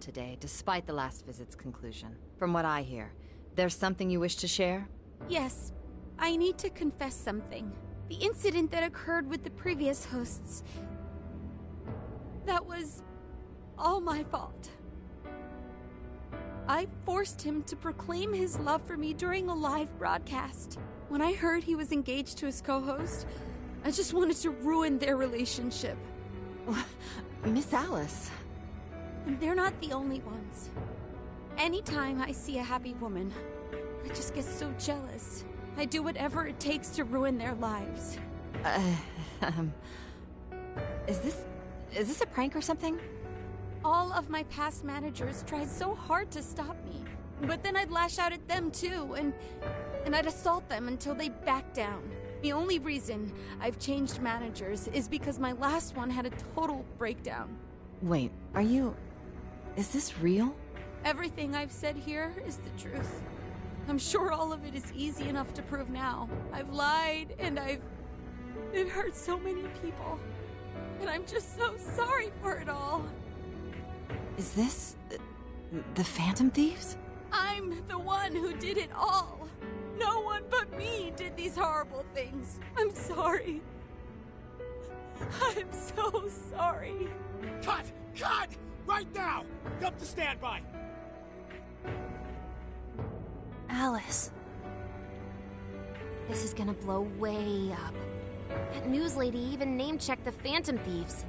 today, despite the last visit's conclusion. From what I hear, there's something you wish to share? Yes, I need to confess something. The incident that occurred with the previous hosts... that was all my fault. I forced him to proclaim his love for me during a live broadcast. When I heard he was engaged to his co-host, I just wanted to ruin their relationship. Miss Alice... And they're not the only ones. Anytime I see a happy woman, I just get so jealous. I do whatever it takes to ruin their lives. Is this a prank or something? All of my past managers tried so hard to stop me. But then I'd lash out at them too, and I'd assault them until they backed down. The only reason I've changed managers is because my last one had a total breakdown. Wait, is this real? Everything I've said here is the truth. I'm sure all of it is easy enough to prove now. I've lied, and it hurt so many people. And I'm just so sorry for it all. Is this... the Phantom Thieves? I'm the one who did it all. No one but me did these horrible things. I'm sorry. I'm so sorry. Cut! Cut! Right now! Jump to standby! Alice. This is gonna blow way up. That news lady even name-checked the Phantom Thieves.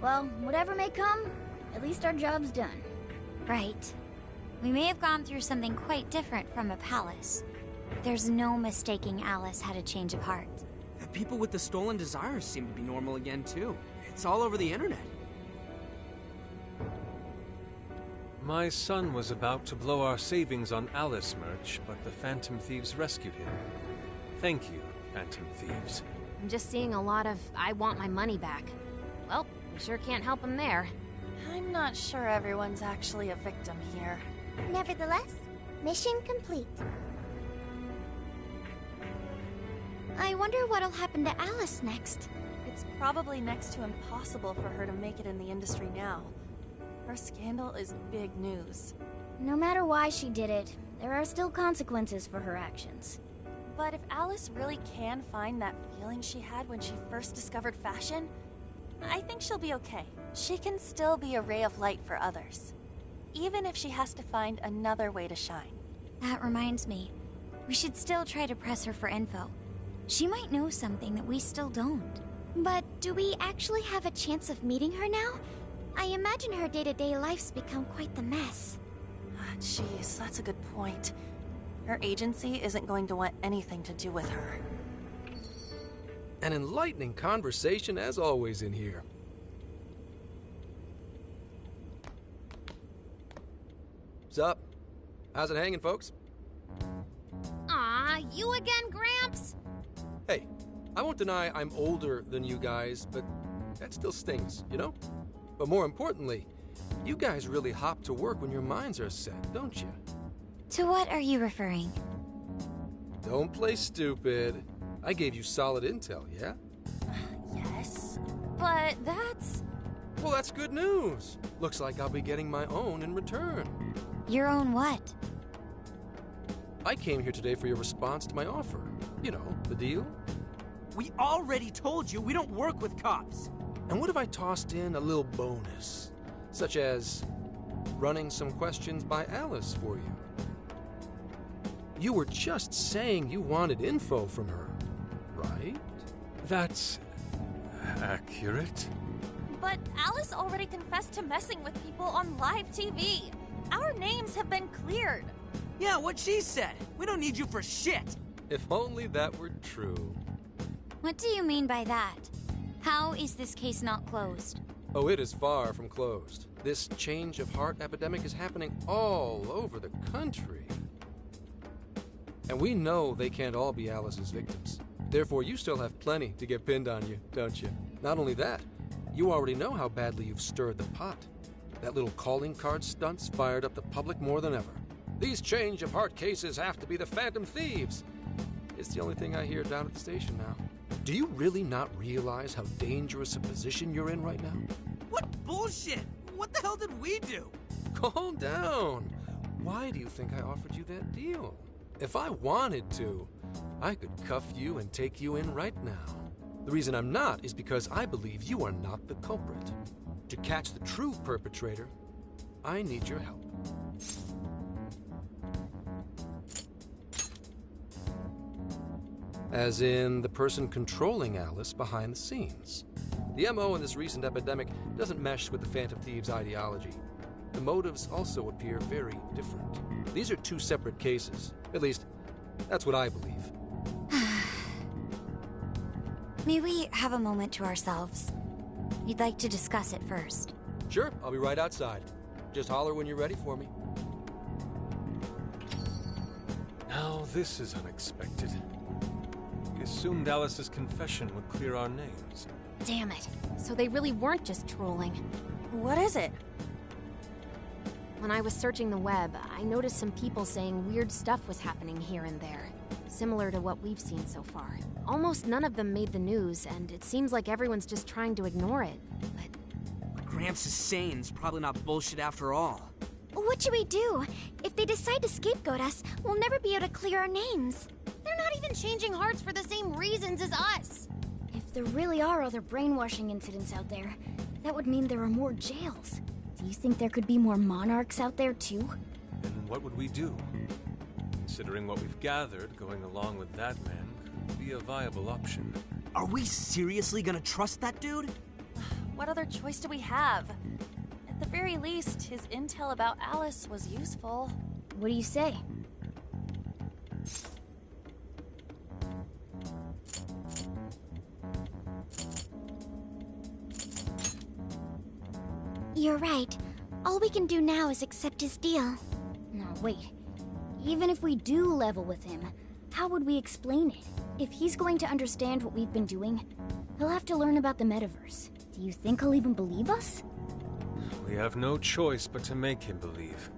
Well, whatever may come, at least our job's done. Right. We may have gone through something quite different from a palace. There's no mistaking Alice had a change of heart. The people with the stolen desires seem to be normal again, too. It's all over the internet. My son was about to blow our savings on Alice merch, but the Phantom Thieves rescued him. Thank you, Phantom Thieves. I'm just seeing a lot of, I want my money back. Well, we sure can't help him there. I'm not sure everyone's actually a victim here. Nevertheless, mission complete. I wonder what'll happen to Alice next. It's probably next to impossible for her to make it in the industry now. Her scandal is big news. No matter why she did it, there are still consequences for her actions. But if Alice really can find that feeling she had when she first discovered fashion, I think she'll be okay. She can still be a ray of light for others, even if she has to find another way to shine. That reminds me, we should still try to press her for info. She might know something that we still don't. But do we actually have a chance of meeting her now? I imagine her day-to-day life's become quite the mess. Jeez, that's a good point. Her agency isn't going to want anything to do with her. An enlightening conversation as always in here. What's up? How's it hanging, folks? Aw, you again, Gramps? Hey, I won't deny I'm older than you guys, but that still stings, you know? But more importantly, you guys really hop to work when your minds are set, don't you? To what are you referring? Don't play stupid. I gave you solid intel, yeah? Yes, but that's... Well, that's good news. Looks like I'll be getting my own in return. Your own what? I came here today for your response to my offer. You know, the deal. We already told you we don't work with cops. And what if I tossed in a little bonus, such as running some questions by Alice for you? You were just saying you wanted info from her, right? That's... accurate? But Alice already confessed to messing with people on live TV. Our names have been cleared. Yeah, what she said. We don't need you for shit. If only that were true. What do you mean by that? How is this case not closed? Oh, it is far from closed. This change of heart epidemic is happening all over the country. And we know they can't all be Alice's victims. Therefore, you still have plenty to get pinned on you, don't you? Not only that, you already know how badly you've stirred the pot. That little calling card stunt's fired up the public more than ever. These change of heart cases have to be the Phantom Thieves. It's the only thing I hear down at the station now. Do you really not realize how dangerous a position you're in right now? What bullshit! What the hell did we do? Calm down. Why do you think I offered you that deal? If I wanted to, I could cuff you and take you in right now. The reason I'm not is because I believe you are not the culprit. To catch the true perpetrator, I need your help. As in the person controlling Alice behind the scenes. The MO in this recent epidemic doesn't mesh with the Phantom Thieves' ideology. The motives also appear very different. These are two separate cases. At least, that's what I believe. May we have a moment to ourselves? We'd like to discuss it first. Sure, I'll be right outside. Just holler when you're ready for me. Now this is unexpected. We assumed Alice's confession would clear our names. Damn it. So they really weren't just trolling. What is it? When I was searching the web, I noticed some people saying weird stuff was happening here and there. Similar to what we've seen so far. Almost none of them made the news, and it seems like everyone's just trying to ignore it. But What Gramps is saying is probably not bullshit after all. What should we do? If they decide to scapegoat us, we'll never be able to clear our names. They're not even changing hearts for the same reasons as us. If there really are other brainwashing incidents out there, that would mean there are more jails. Do you think there could be more monarchs out there too? Then what would we do? Considering what we've gathered, going along with that man could be a viable option. Are we seriously gonna trust that dude? What other choice do we have? At the very least, his intel about Alice was useful. What do you say? You're right. All we can do now is accept his deal. No, wait. Even if we do level with him, how would we explain it? If he's going to understand what we've been doing, he'll have to learn about the metaverse. Do you think he'll even believe us? We have no choice but to make him believe.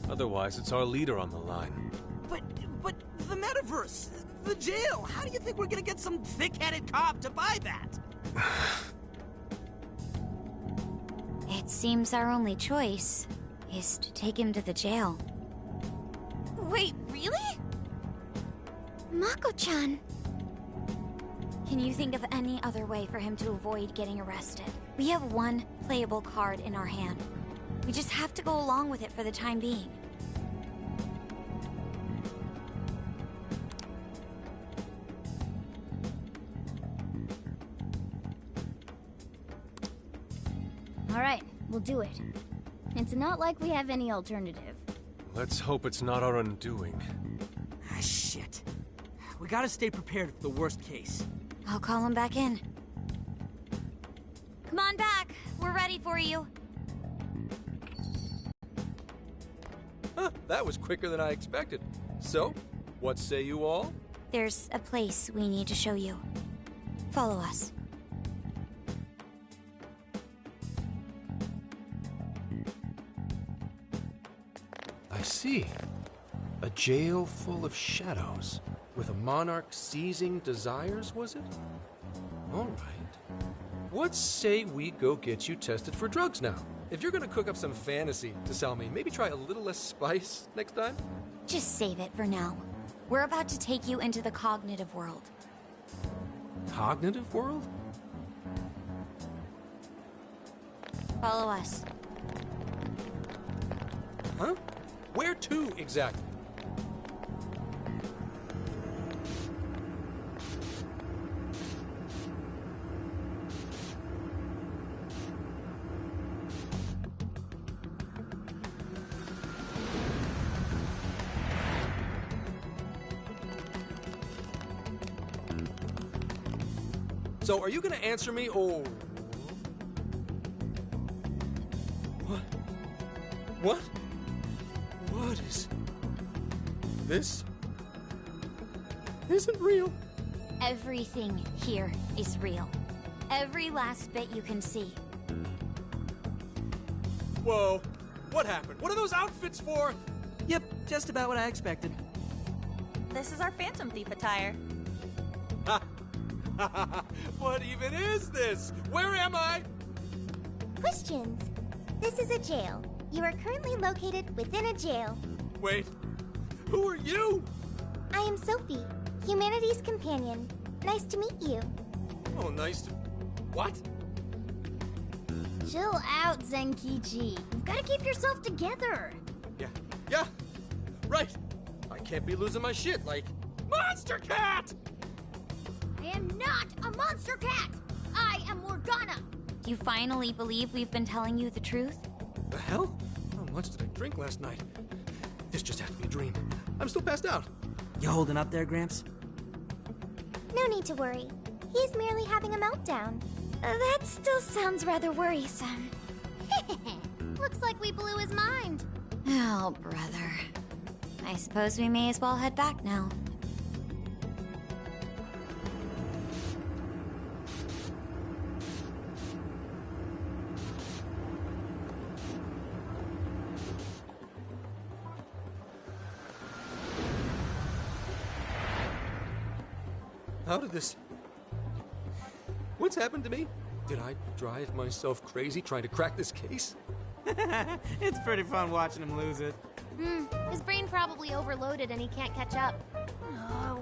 Otherwise, it's our leader on the line. But the metaverse, the jail, how do you think we're gonna get some thick-headed cop to buy that? It seems our only choice is to take him to the jail. Wait, really? Mako-chan. Can you think of any other way for him to avoid getting arrested? We have one playable card in our hand. We just have to go along with it for the time being. Alright, we'll do it. It's not like we have any alternative. Let's hope it's not our undoing. Ah, shit. We gotta stay prepared for the worst case. I'll call him back in. Come on back. We're ready for you. Huh, that was quicker than I expected. So, what say you all? There's a place we need to show you. Follow us. I see. A jail full of shadows. With a monarch seizing desires, was it? All right. What say we go get you tested for drugs now? If you're gonna cook up some fantasy to sell me, maybe try a little less spice next time? Just save it for now. We're about to take you into the cognitive world. Cognitive world? Follow us. Huh? Where to, exactly? So, are you gonna answer me, or... What? What? What is... This... isn't real. Everything here is real. Every last bit you can see. Whoa. What happened? What are those outfits for? Yep, just about what I expected. This is our Phantom Thief attire. What even is this? Where am I? Questions. This is a jail. You are currently located within a jail. Wait, who are you? I am Sophie, humanity's companion. Nice to meet you. Oh, nice to... What? Chill out, Zenkichi. You've got to keep yourself together. Yeah, right. I can't be losing my shit like... Monster Cat! I am not a monster cat. I am Morgana. Do you finally believe we've been telling you the truth? The hell? How much did I drink last night? This just has to be a dream. I'm still passed out. You holding up there, Gramps? No need to worry. He's merely having a meltdown. That still sounds rather worrisome. Looks like we blew his mind. Oh, brother. I suppose we may as well head back now. How did this... What's happened to me? Did I drive myself crazy trying to crack this case? It's pretty fun watching him lose it. His brain probably overloaded and he can't catch up.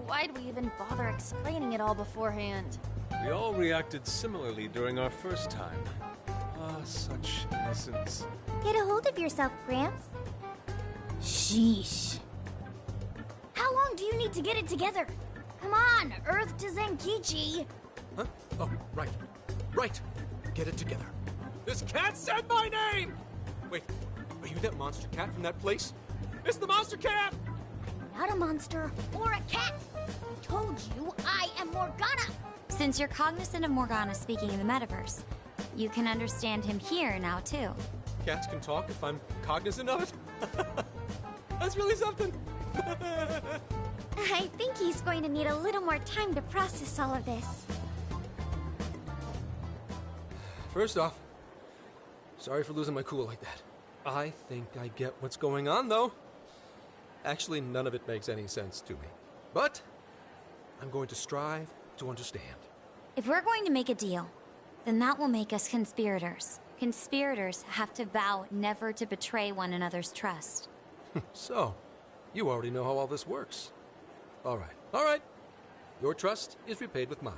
Why'd we even bother explaining it all beforehand? We all reacted similarly during our first time. Ah, such innocence. Get a hold of yourself, Gramps. Sheesh. How long do you need to get it together? Come on, Earth to Zenkichi. Huh? Oh, right. Right. Get it together. This cat said my name! Wait, are you that monster cat from that place? It's the Monster Cat! Not a monster or a cat. I told you I am Morgana. Since you're cognizant of Morgana speaking in the metaverse, you can understand him here now, too. Cats can talk if I'm cognizant of it? That's really something. I think he's going to need a little more time to process all of this. First off, sorry for losing my cool like that. I think I get what's going on, though. Actually, none of it makes any sense to me. But I'm going to strive to understand. If we're going to make a deal, then that will make us conspirators. Conspirators have to vow never to betray one another's trust. So, you already know how all this works. All right. Your trust is repaid with mine.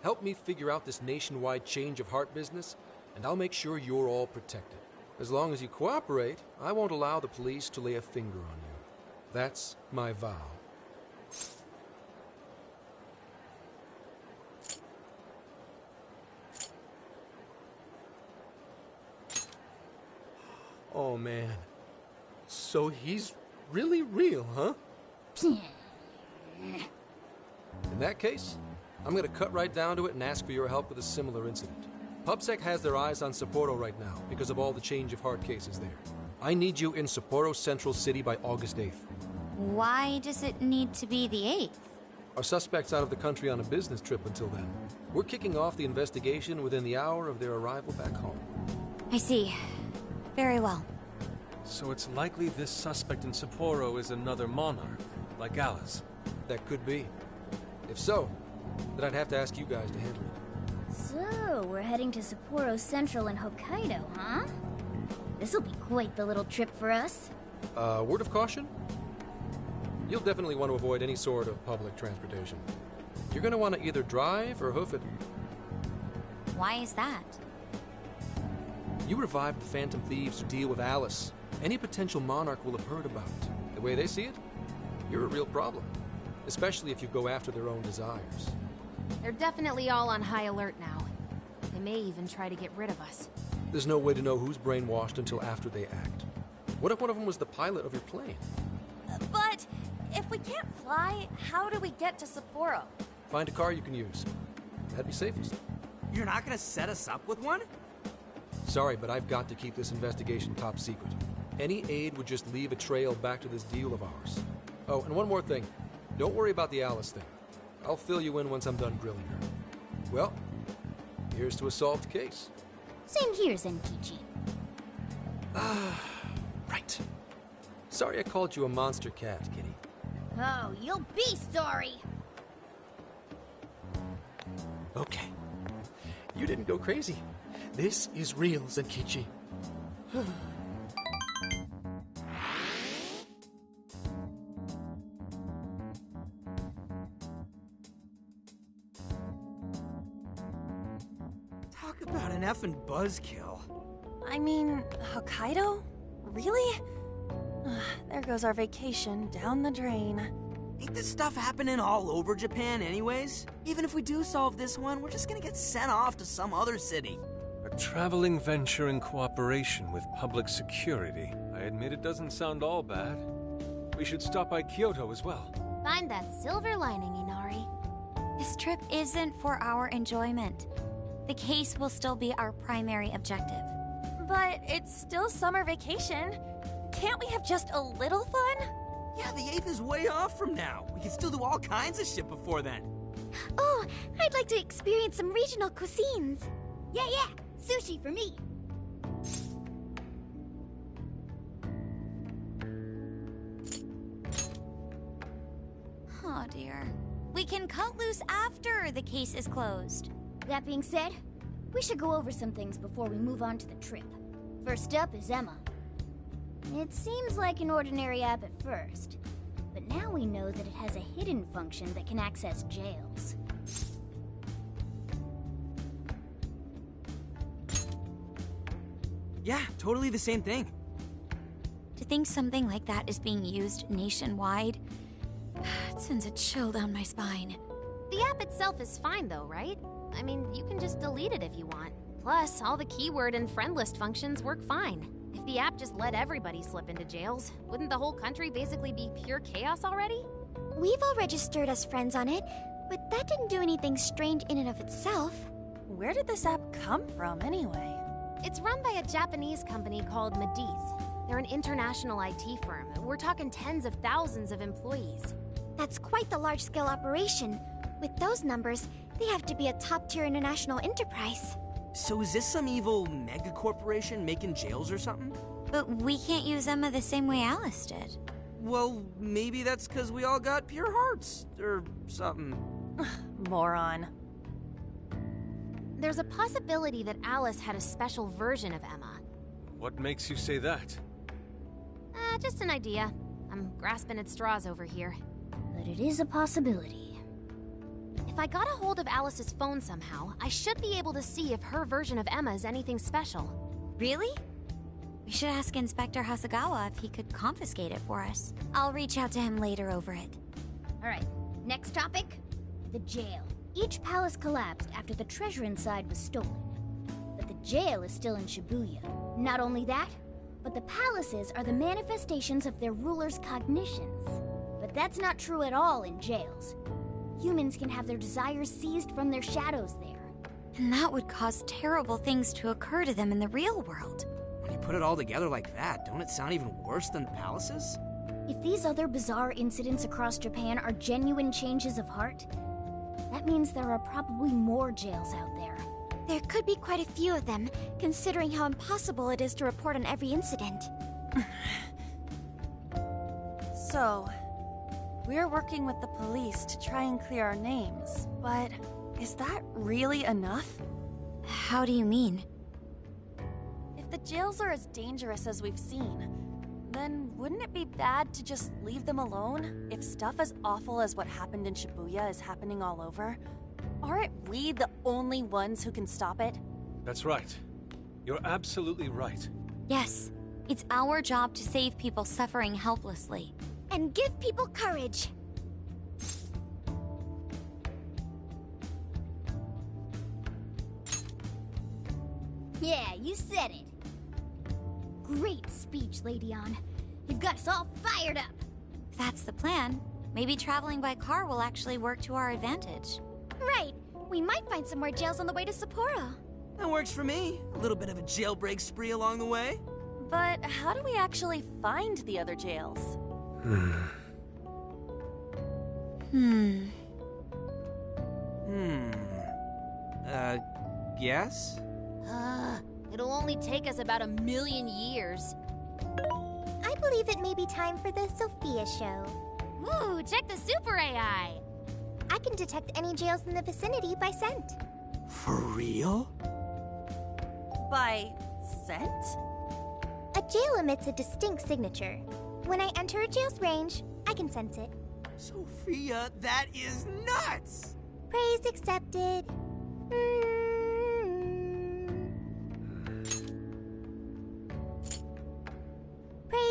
Help me figure out this nationwide change of heart business, and I'll make sure you're all protected. As long as you cooperate, I won't allow the police to lay a finger on you. That's my vow. Oh, man. So he's really real, huh? In that case, I'm gonna cut right down to it and ask for your help with a similar incident. PubSec has their eyes on Sapporo right now because of all the change of heart cases there. I need you in Sapporo Central City by August 8th. Why does it need to be the 8th? Our suspect's out of the country on a business trip until then. We're kicking off the investigation within the hour of their arrival back home. I see. Very well. So it's likely this suspect in Sapporo is another monarch, like Alice. That could be. If so, then I'd have to ask you guys to handle it. So, we're heading to Sapporo Central in Hokkaido, huh? This'll be quite the little trip for us. Word of caution? You'll definitely want to avoid any sort of public transportation. You're gonna want to either drive or hoof it. Why is that? You revived the Phantom Thieves to deal with Alice. Any potential monarch will have heard about it. The way they see it, you're a real problem. Especially if you go after their own desires. They're definitely all on high alert now. They may even try to get rid of us. There's no way to know who's brainwashed until after they act. What if one of them was the pilot of your plane? But if we can't fly, how do we get to Sapporo? Find a car you can use. That'd be safest. You're not gonna set us up with one? Sorry, but I've got to keep this investigation top secret. Any aid would just leave a trail back to this deal of ours. Oh, and one more thing. Don't worry about the Alice thing. I'll fill you in once I'm done grilling her. Well, here's to a solved case. Same here, Zenkichi. Right. Sorry I called you a monster cat, kitty. Oh, you'll be sorry. Okay. You didn't go crazy. This is real, Zenkichi. about an effing buzzkill. I mean, Hokkaido? Really? There goes our vacation down the drain. Ain't this stuff happening all over Japan anyways? Even if we do solve this one, we're just gonna get sent off to some other city. A traveling venture in cooperation with public security. I admit it doesn't sound all bad. We should stop by Kyoto as well. Find that silver lining, Inari. This trip isn't for our enjoyment. The case will still be our primary objective. But it's still summer vacation. Can't we have just a little fun? Yeah, the 8th is way off from now. We can still do all kinds of shit before then. Oh, I'd like to experience some regional cuisines. Yeah, sushi for me. Oh dear. We can cut loose after the case is closed. That being said, we should go over some things before we move on to the trip. First up is Emma. It seems like an ordinary app at first, but now we know that it has a hidden function that can access jails. Yeah, totally the same thing. To think something like that is being used nationwide, it sends a chill down my spine. The app itself is fine though, right? I mean, you can just delete it if you want. Plus, all the keyword and friend list functions work fine. If the app just let everybody slip into jails, wouldn't the whole country basically be pure chaos already? We've all registered as friends on it, but that didn't do anything strange in and of itself. Where did this app come from, anyway? It's run by a Japanese company called Mediz. They're an international IT firm. We're talking tens of thousands of employees. That's quite the large-scale operation. With those numbers, they have to be a top-tier international enterprise. So is this some evil mega corporation making jails or something? But we can't use Emma the same way Alice did. Well, maybe that's because we all got pure hearts, or something. Moron. There's a possibility that Alice had a special version of Emma. What makes you say that? Just an idea. I'm grasping at straws over here. But it is a possibility. If I got a hold of Alice's phone somehow, I should be able to see if her version of Emma is anything special. Really? We should ask Inspector Hasagawa if he could confiscate it for us. I'll reach out to him later over it. Alright, next topic. The jail. Each palace collapsed after the treasure inside was stolen. But the jail is still in Shibuya. Not only that, but the palaces are the manifestations of their rulers' cognitions. But that's not true at all in jails. Humans can have their desires seized from their shadows there. And that would cause terrible things to occur to them in the real world. When you put it all together like that, don't it sound even worse than the palaces? If these other bizarre incidents across Japan are genuine changes of heart, that means there are probably more jails out there. There could be quite a few of them, considering how impossible it is to report on every incident. So, we're working with the police to try and clear our names, but is that really enough? How do you mean? If the jails are as dangerous as we've seen, then wouldn't it be bad to just leave them alone if stuff as awful as what happened in Shibuya is happening all over? Aren't we the only ones who can stop it? That's right. You're absolutely right. Yes, it's our job to save people suffering helplessly. And give people courage. Yeah, you said it. Great speech, Lady Ann. You've got us all fired up. If that's the plan, maybe traveling by car will actually work to our advantage. Right. We might find some more jails on the way to Sapporo. That works for me. A little bit of a jailbreak spree along the way. But how do we actually find the other jails? Guess? It'll only take us about 1,000,000 years. I believe it may be time for the Sophia show. Ooh, check the super AI! I can detect any jails in the vicinity by scent. For real? By scent? A jail emits a distinct signature. When I enter a jail's range, I can sense it. Sophia, that is nuts! Praise accepted.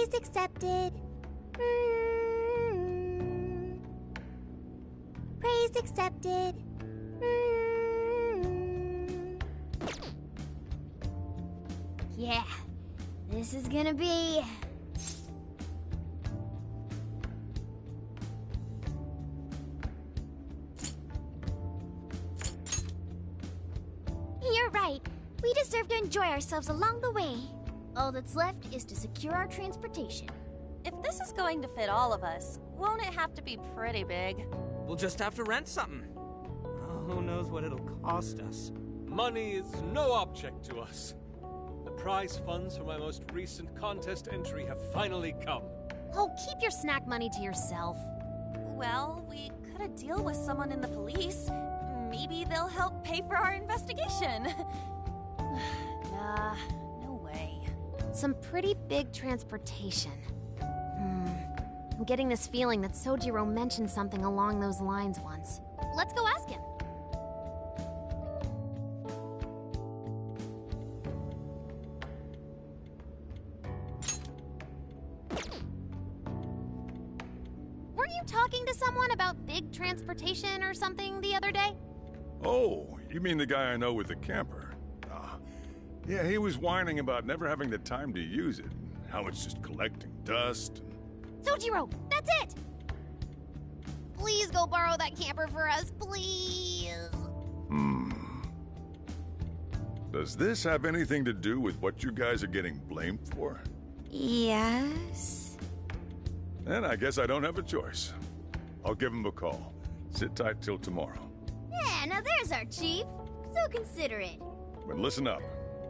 Praise accepted. Praise accepted. Yeah, this is gonna be... You're right. We deserve to enjoy ourselves along the way. All that's left is to secure our transportation. If this is going to fit all of us, won't it have to be pretty big? We'll just have to rent something. Oh, who knows what it'll cost us. Money is no object to us. The prize funds for my most recent contest entry have finally come. Oh, keep your snack money to yourself. Well, we cut a deal with someone in the police. Maybe they'll help pay for our investigation. Nah, no way. Some pretty big transportation. I'm getting this feeling that Sojiro mentioned something along those lines once. Let's go ask him. Were you talking to someone about big transportation or something the other day? Oh, you mean the guy I know with the camper? Yeah, he was whining about never having the time to use it, how it's just collecting dust. Sojiro, that's it! Please go borrow that camper for us, please. Does this have anything to do with what you guys are getting blamed for? Yes. Then I guess I don't have a choice. I'll give him a call. Sit tight till tomorrow. Yeah, now there's our chief. So considerate. But listen up.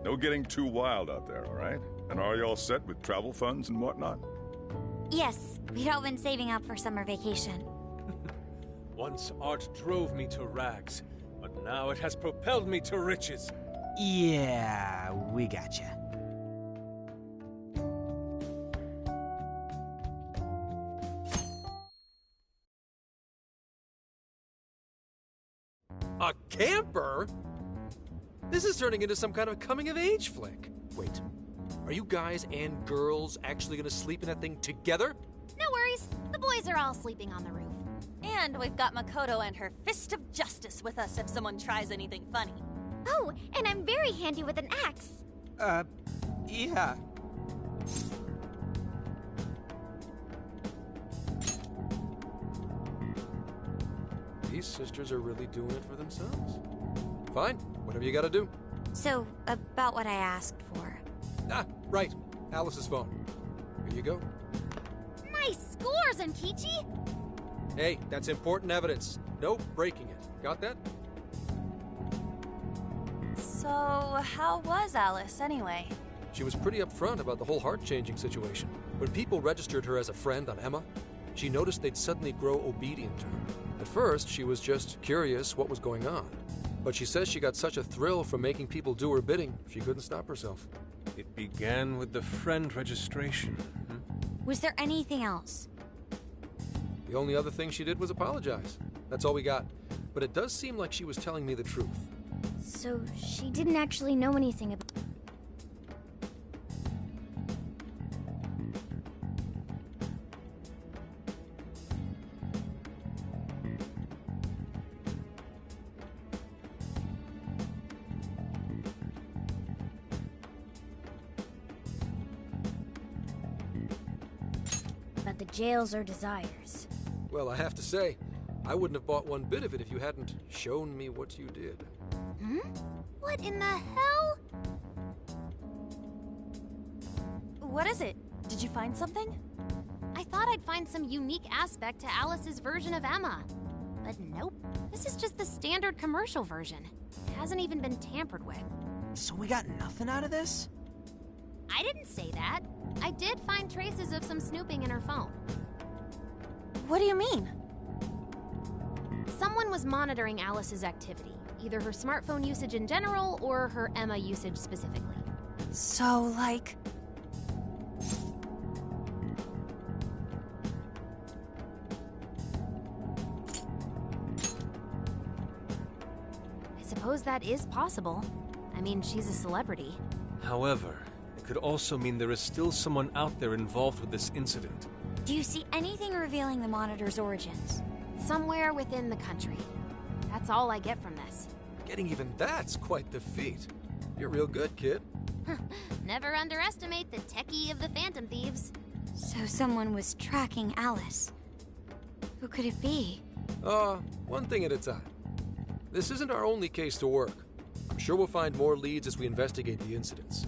No getting too wild out there, all right? And are you all set with travel funds and whatnot? Yes, we'd all been saving up for summer vacation. Once art drove me to rags, but now it has propelled me to riches. Yeah, we gotcha. A camper? This is turning into some kind of coming-of-age flick. Wait, are you guys and girls actually gonna sleep in that thing together? No worries. The boys are all sleeping on the roof. And we've got Makoto and her Fist of Justice with us if someone tries anything funny. Oh, and I'm very handy with an axe. Yeah. These sisters are really doing it for themselves. Fine, whatever you gotta do. So, about what I asked for. Ah, right. Alice's phone. Here you go. Nice scores, Ankichi! Hey, that's important evidence. No breaking it. Got that? So, how was Alice anyway? She was pretty upfront about the whole heart-changing situation. When people registered her as a friend on Emma, she noticed they'd suddenly grow obedient to her. At first, she was just curious what was going on. But she says she got such a thrill from making people do her bidding, she couldn't stop herself. It began with the friend registration. Was there anything else? The only other thing she did was apologize. That's all we got. But it does seem like she was telling me the truth. So she didn't actually know anything about... about the jails or desires. Well, I have to say, I wouldn't have bought one bit of it if you hadn't shown me what you did. What in the hell? What is it? Did you find something? I thought I'd find some unique aspect to Alice's version of Emma. But nope. This is just the standard commercial version. It hasn't even been tampered with. So we got nothing out of this? I didn't say that. I did find traces of some snooping in her phone. What do you mean? Someone was monitoring Alice's activity, either her smartphone usage in general or her Emma usage specifically. So, like... I suppose that is possible. I mean, she's a celebrity. However, it could also mean there is still someone out there involved with this incident. Do you see anything revealing the Monitor's origins? Somewhere within the country. That's all I get from this. Getting even that's quite the feat. You're real good, kid. Never underestimate the techie of the Phantom Thieves. So someone was tracking Alice. Who could it be? One thing at a time. This isn't our only case to work. I'm sure we'll find more leads as we investigate the incidents.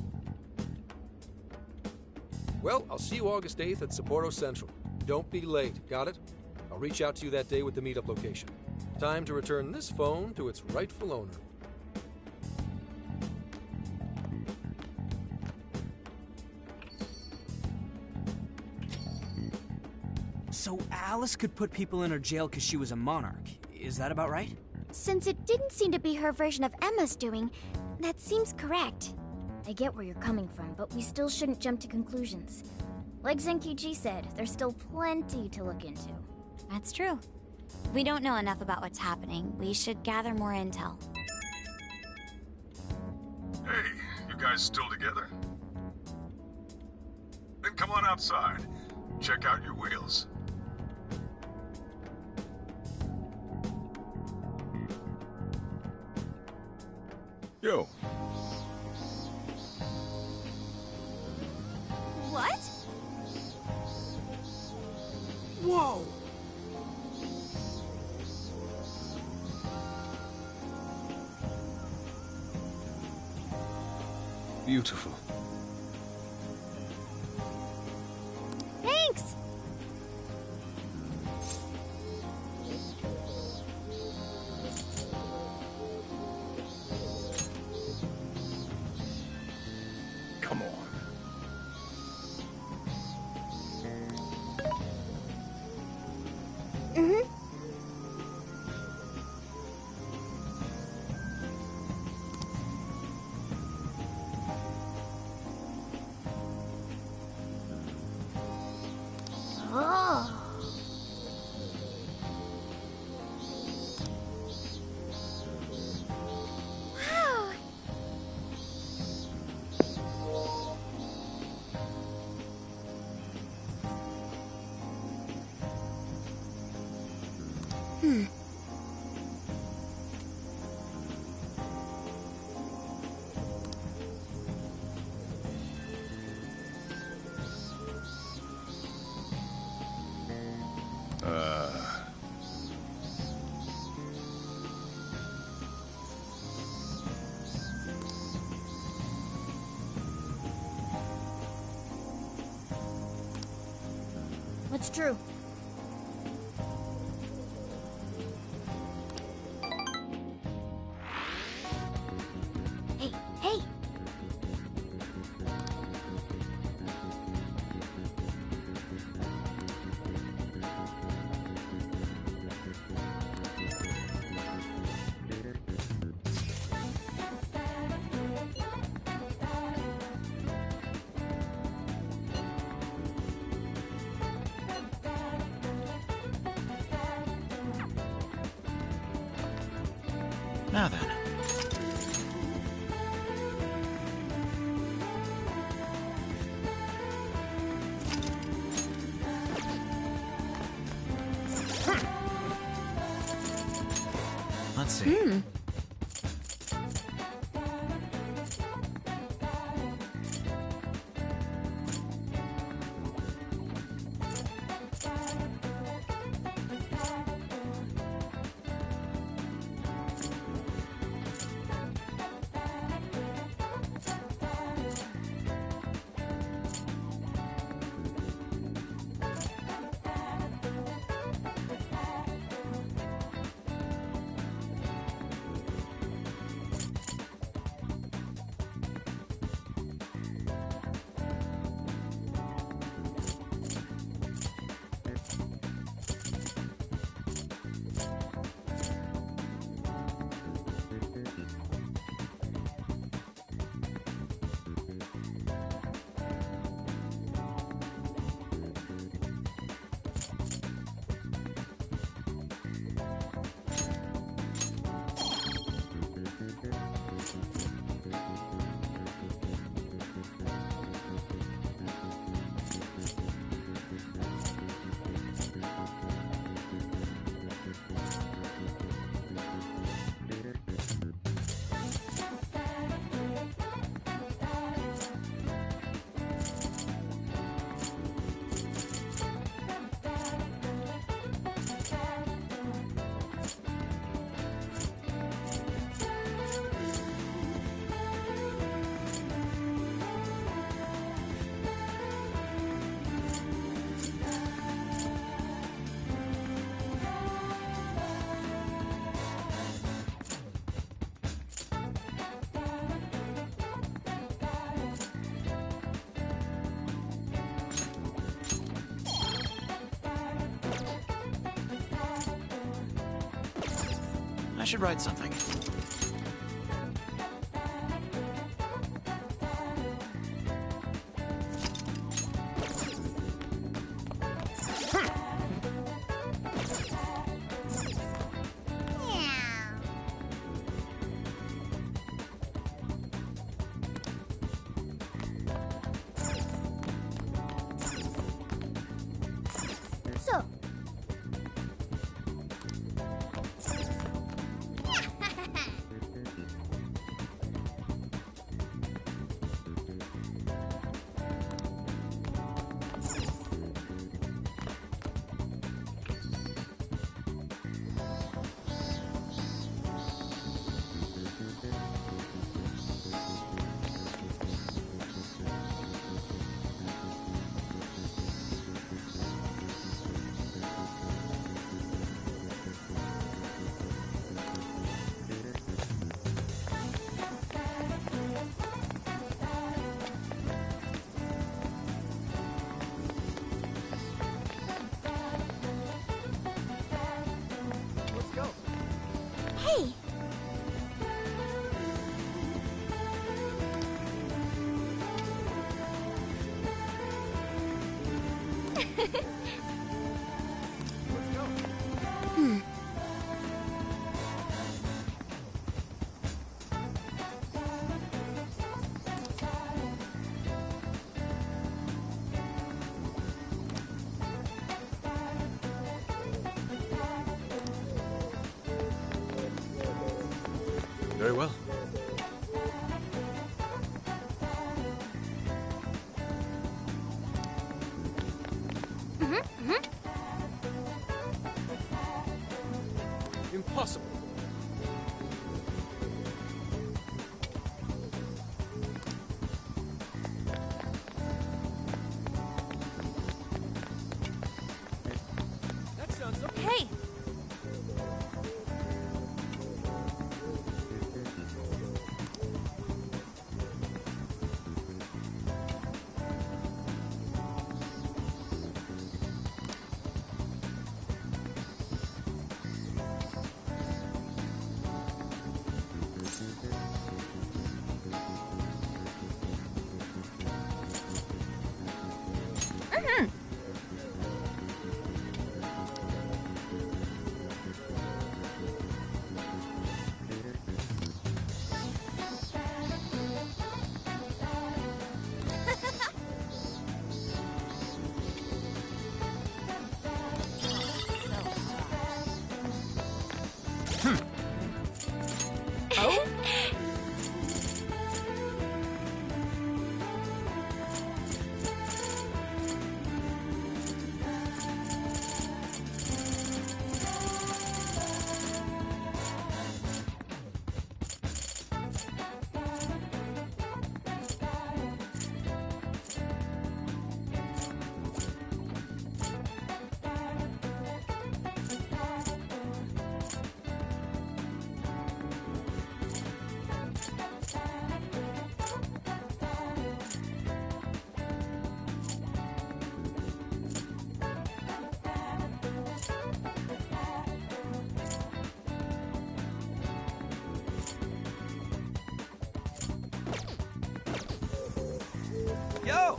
Well, I'll see you August 8th at Sapporo Central. Don't be late, got it? I'll reach out to you that day with the meetup location. Time to return this phone to its rightful owner. So Alice could put people in her jail because she was a monarch. Is that about right? Since it didn't seem to be her version of Emma's doing, that seems correct. I get where you're coming from, but we still shouldn't jump to conclusions. Like Zenki-ji said, there's still plenty to look into. That's true. We don't know enough about what's happening. We should gather more intel. Hey, you guys still together? Then come on outside. Check out your wheels. Yo. What? Whoa! Beautiful. Thanks! Come on. Oh! Wow! What's true? Hey, hey! Now then. Let's see. I should write something. So, hey! Very well. Impossible. That sounds okay. Hey! Oh? Yo!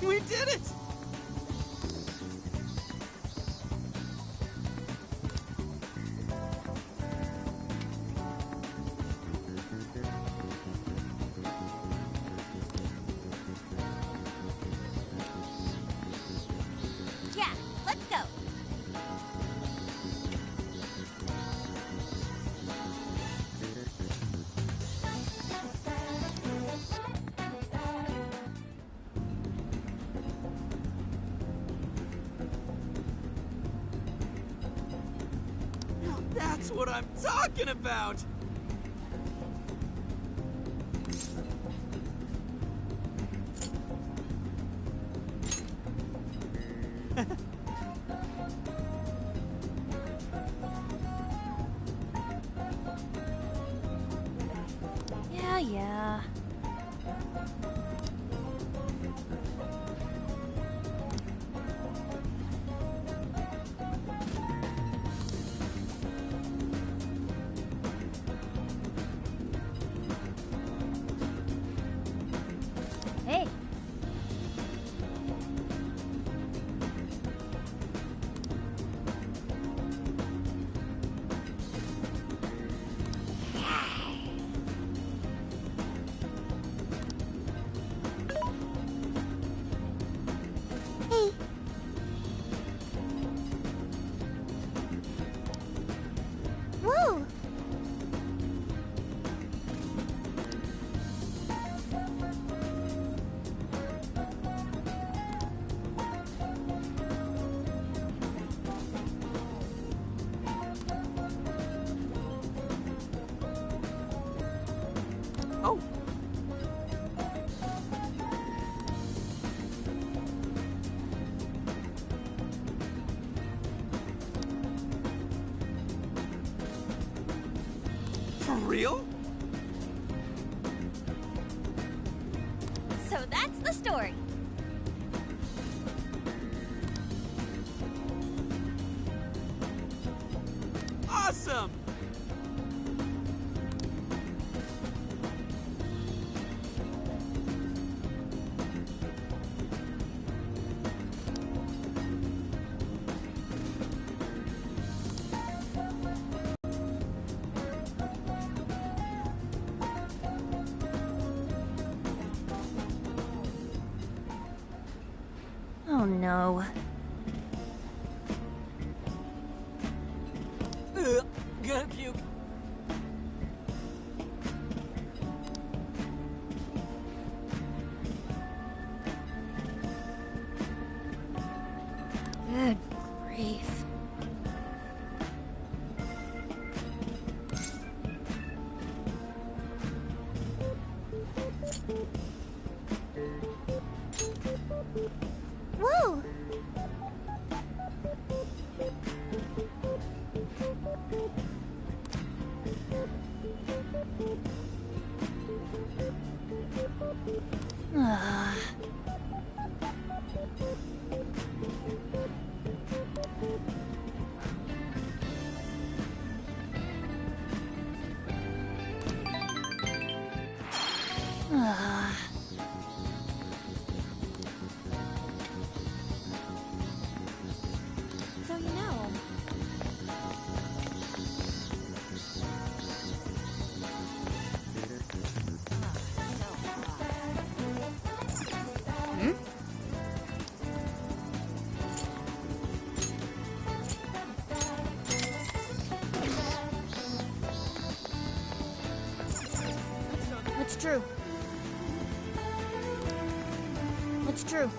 We did it! Yeah, let's go. Now that's what I'm talking about! yeah. Hey. Whoa! Oh. For real? So that's the story. Awesome! Oh no. Gonna puke. Good grief. Whoa! Ah. Ah. So you know. It's true. It's true.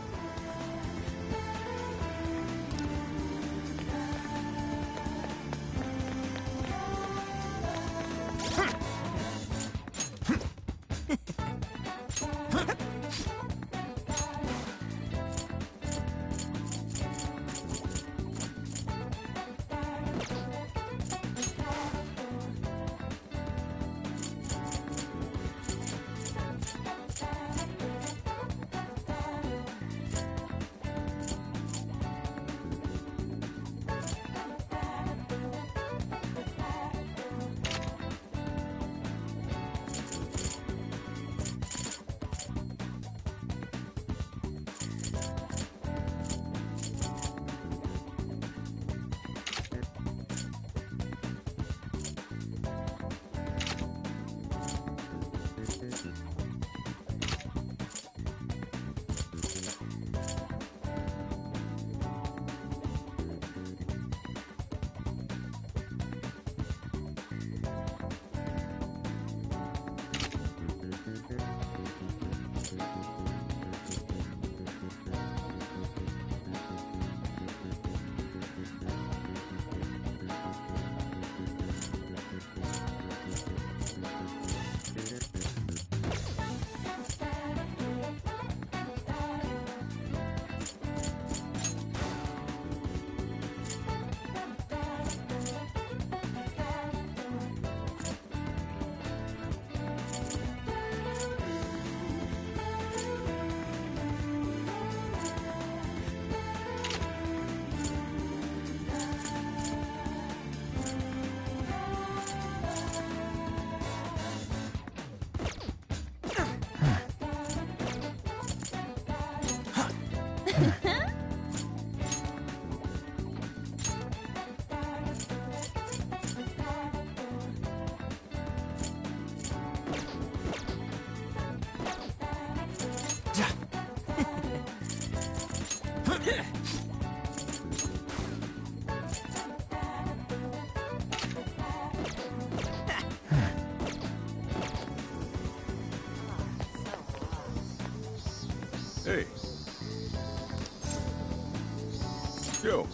Yo.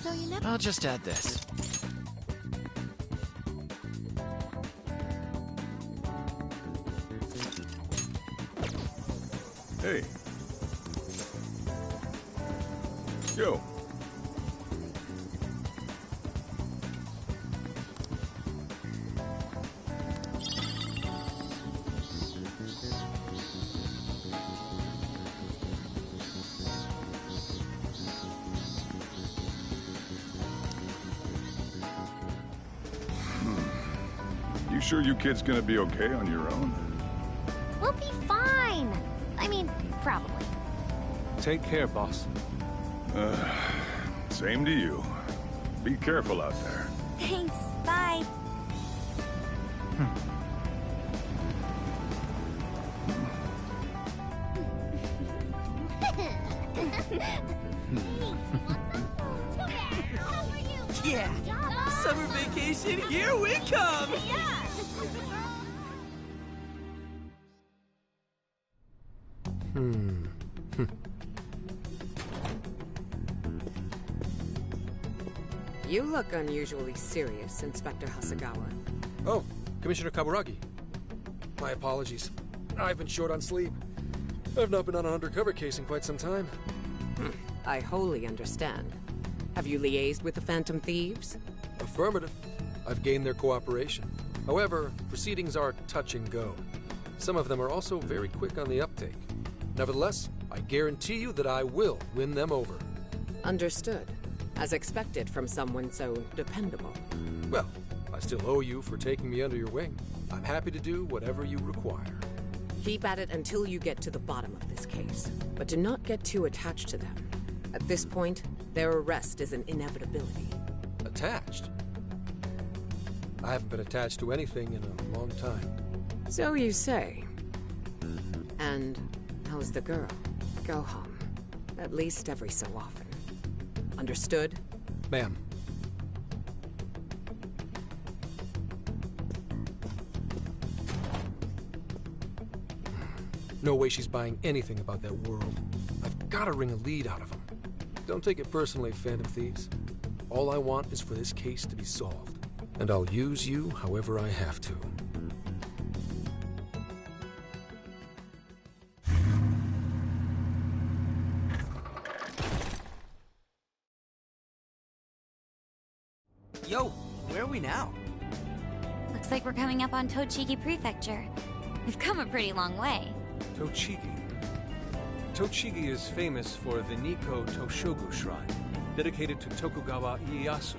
So you never... I'll just add this. Hey. Yo. You sure you kids gonna be okay on your own? We'll be fine. I mean, probably. Take care, boss. Same to you. Be careful out there. Thanks. Bye. Yeah. Summer vacation, here we come. You look unusually serious, Inspector Hasagawa. Oh, Commissioner Kaburagi. My apologies. I've been short on sleep. I've not been on an undercover case in quite some time. I wholly understand. Have you liaised with the Phantom Thieves? Affirmative. I've gained their cooperation. However, proceedings are touch and go. Some of them are also very quick on the uptake. Nevertheless, I guarantee you that I will win them over. Understood. As expected from someone so dependable. Well, I still owe you for taking me under your wing. I'm happy to do whatever you require. Keep at it until you get to the bottom of this case. But do not get too attached to them. At this point, their arrest is an inevitability. Attached? I haven't been attached to anything in a long time. So you say. And how's the girl? Go home. At least every so often. Understood? Ma'am. No way she's buying anything about that world. I've got to wring a lead out of them. Don't take it personally, Phantom Thieves. All I want is for this case to be solved. And I'll use you however I have to. Yo, where are we now? Looks like we're coming up on Tochigi Prefecture. We've come a pretty long way. Tochigi. Tochigi is famous for the Nikko Toshogu Shrine, dedicated to Tokugawa Ieyasu.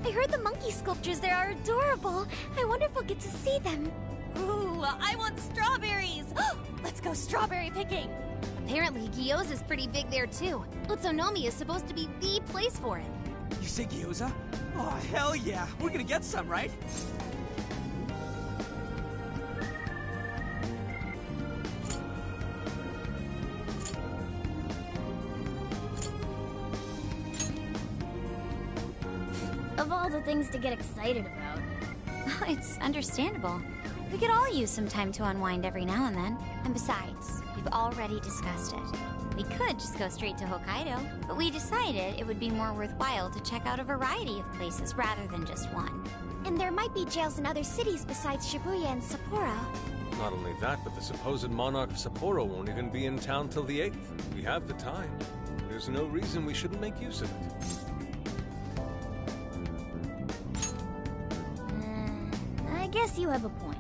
I heard the monkey sculptures there are adorable. I wonder if we'll get to see them. Ooh, I want strawberries! Let's go strawberry picking! Apparently, Gyoza's pretty big there too. Utsunomi is supposed to be the place for it. You say gyoza? Oh, hell yeah. We're gonna get some, right? Of all the things to get excited about. It's understandable. We could all use some time to unwind every now and then. And besides, we've already discussed it. We could just go straight to Hokkaido, but we decided it would be more worthwhile to check out a variety of places rather than just one. And there might be jails in other cities besides Shibuya and Sapporo. Not only that, but the supposed monarch of Sapporo won't even be in town till the 8th. We have the time. There's no reason we shouldn't make use of it. I guess you have a point.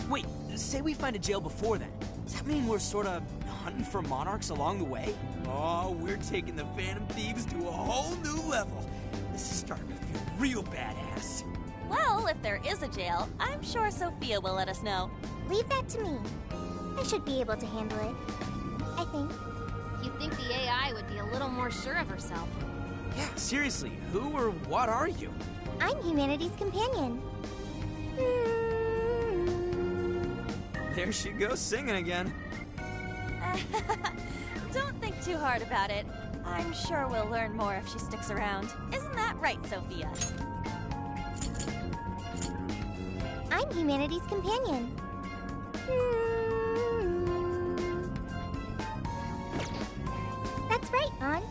Wait, say we find a jail before then. Does that mean we're sorta hunting for monarchs along the way? Oh, we're taking the Phantom Thieves to a whole new level. This is starting to feel real badass. Well, if there is a jail, I'm sure Sophia will let us know. Leave that to me. I should be able to handle it. I think. You'd think the AI would be a little more sure of herself. Yeah, seriously, who or what are you? I'm humanity's companion. There she goes singing again. Don't think too hard about it. I'm sure we'll learn more if she sticks around. Isn't that right, Sophia? I'm humanity's companion. That's right, An.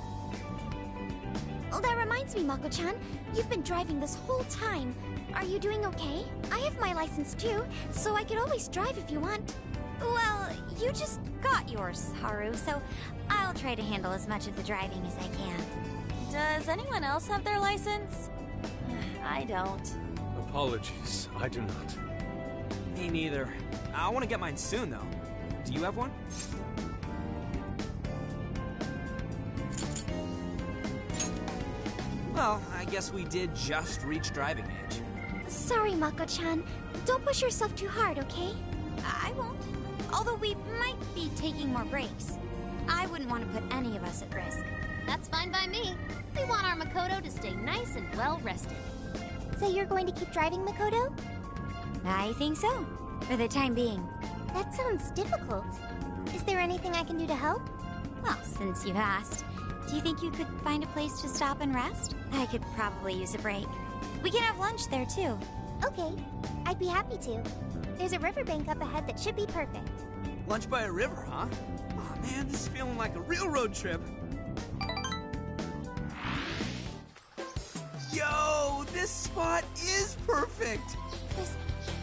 Oh, that reminds me, Mako-chan. You've been driving this whole time. Are you doing okay? I have my license too, so I could always drive if you want. Well, you just got yours, Haru, so I'll try to handle as much of the driving as I can. Does anyone else have their license? I don't. Apologies, I do not. Me neither. I want to get mine soon, though. Do you have one? Well, I guess we did just reach driving age. Sorry, Mako-chan. Don't push yourself too hard, okay? I won't. Although we might be taking more breaks. I wouldn't want to put any of us at risk. That's fine by me. We want our Makoto to stay nice and well rested. So you're going to keep driving, Makoto? I think so. For the time being. That sounds difficult. Is there anything I can do to help? Well, since you've asked, do you think you could find a place to stop and rest? I could probably use a break. We can have lunch there, too. Okay, I'd be happy to. There's a riverbank up ahead that should be perfect. Lunch by a river, huh? Oh man, this is feeling like a real road trip. Yo, this spot is perfect!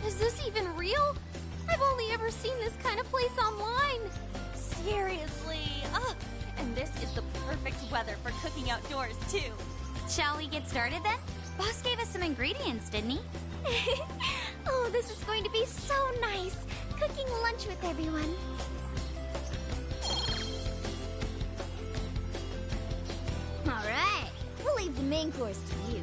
Is this even real? I've only ever seen this kind of place online. Seriously. Oh, and this is the perfect weather for cooking outdoors, too. Shall we get started then? Boss gave us some ingredients, didn't he? Oh, this is going to be so nice. Cooking lunch with everyone. All right, we'll leave the main course to you.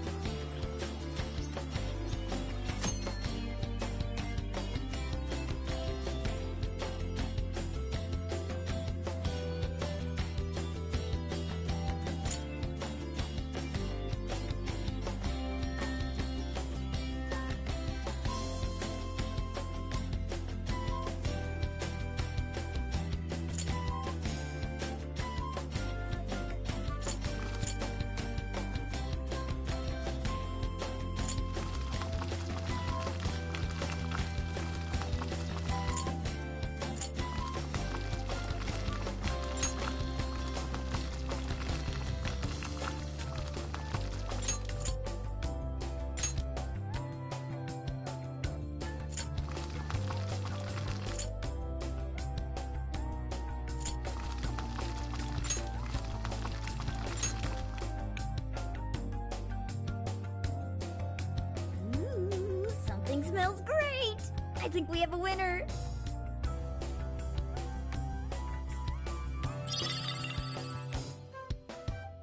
Smells great! I think we have a winner!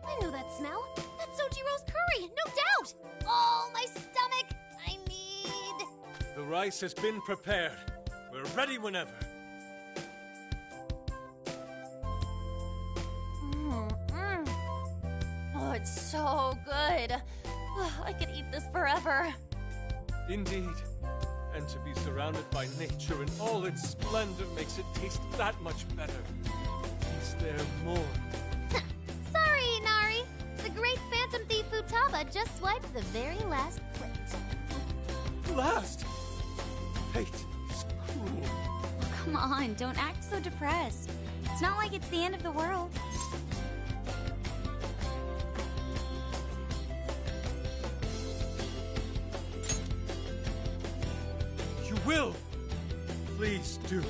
I know that smell. That's Sojiro's curry, no doubt! Oh, my stomach! I need... The rice has been prepared. We're ready whenever. Oh, it's so good. Oh, I could eat this forever. Indeed. And to be surrounded by nature in all its splendor makes it taste that much better. Is there more? Sorry, Inari. The great Phantom Thief Futaba just swiped the very last plate. Last? Fate is cruel. Oh, come on, don't act so depressed. It's not like it's the end of the world. Will! Please do.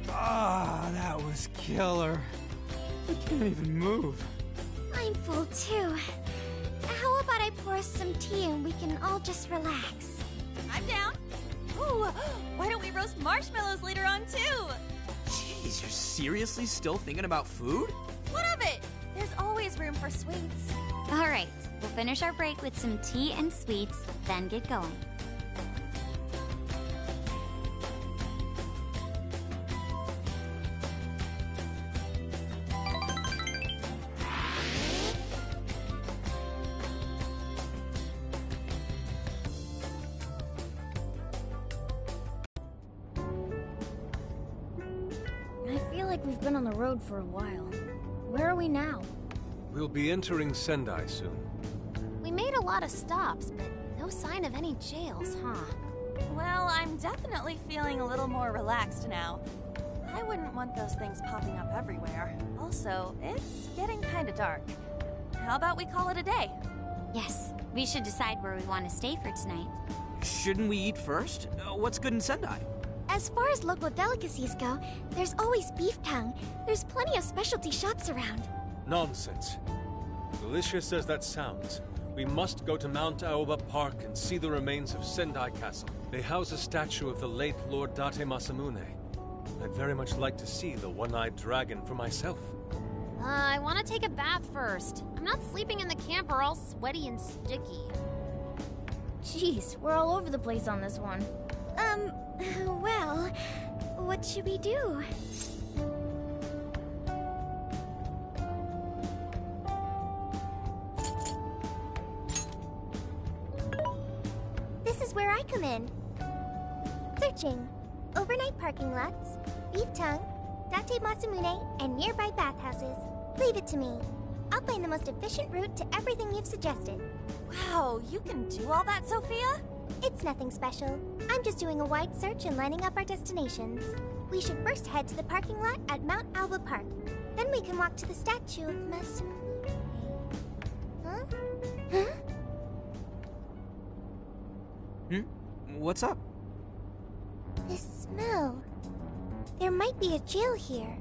Ah, that was killer. I can't even move. I'm full too. How about I pour us some tea and we can all just relax? I'm down. Ooh, why don't we roast marshmallows later on too? Jeez, you're seriously still thinking about food? What of it? There's always room for sweets. All right, we'll finish our break with some tea and sweets, then get going. We've been on the road for a while. Where are we now? We'll be entering Sendai soon. We made a lot of stops, but no sign of any jails, huh? Well, I'm definitely feeling a little more relaxed now. I wouldn't want those things popping up everywhere. Also, it's getting kinda dark. how about we call it a day? Yes, we should decide where we want to stay for tonight. Shouldn't we eat first? What's good in Sendai? As far as local delicacies go, there's always beef tongue. There's plenty of specialty shops around. Nonsense. Delicious as that sounds, we must go to Mount Aoba Park and see the remains of Sendai Castle. They house a statue of the late Lord Date Masamune. I'd very much like to see the one-eyed dragon for myself. I want to take a bath first. I'm not sleeping in the camper all sweaty and sticky. Jeez, we're all over the place on this one. Well, what should we do? This is where I come in. Searching. Overnight parking lots, beef tongue, Date Masamune, and nearby bathhouses. Leave it to me. I'll find the most efficient route to everything you've suggested. Wow, you can do all that, Sophia? It's nothing special. I'm just doing a wide search and lining up our destinations. We should first head to the parking lot at Mount Alba Park. Then we can walk to the statue of Masamune. Huh? Huh? What's up? This smell. There might be a jail here.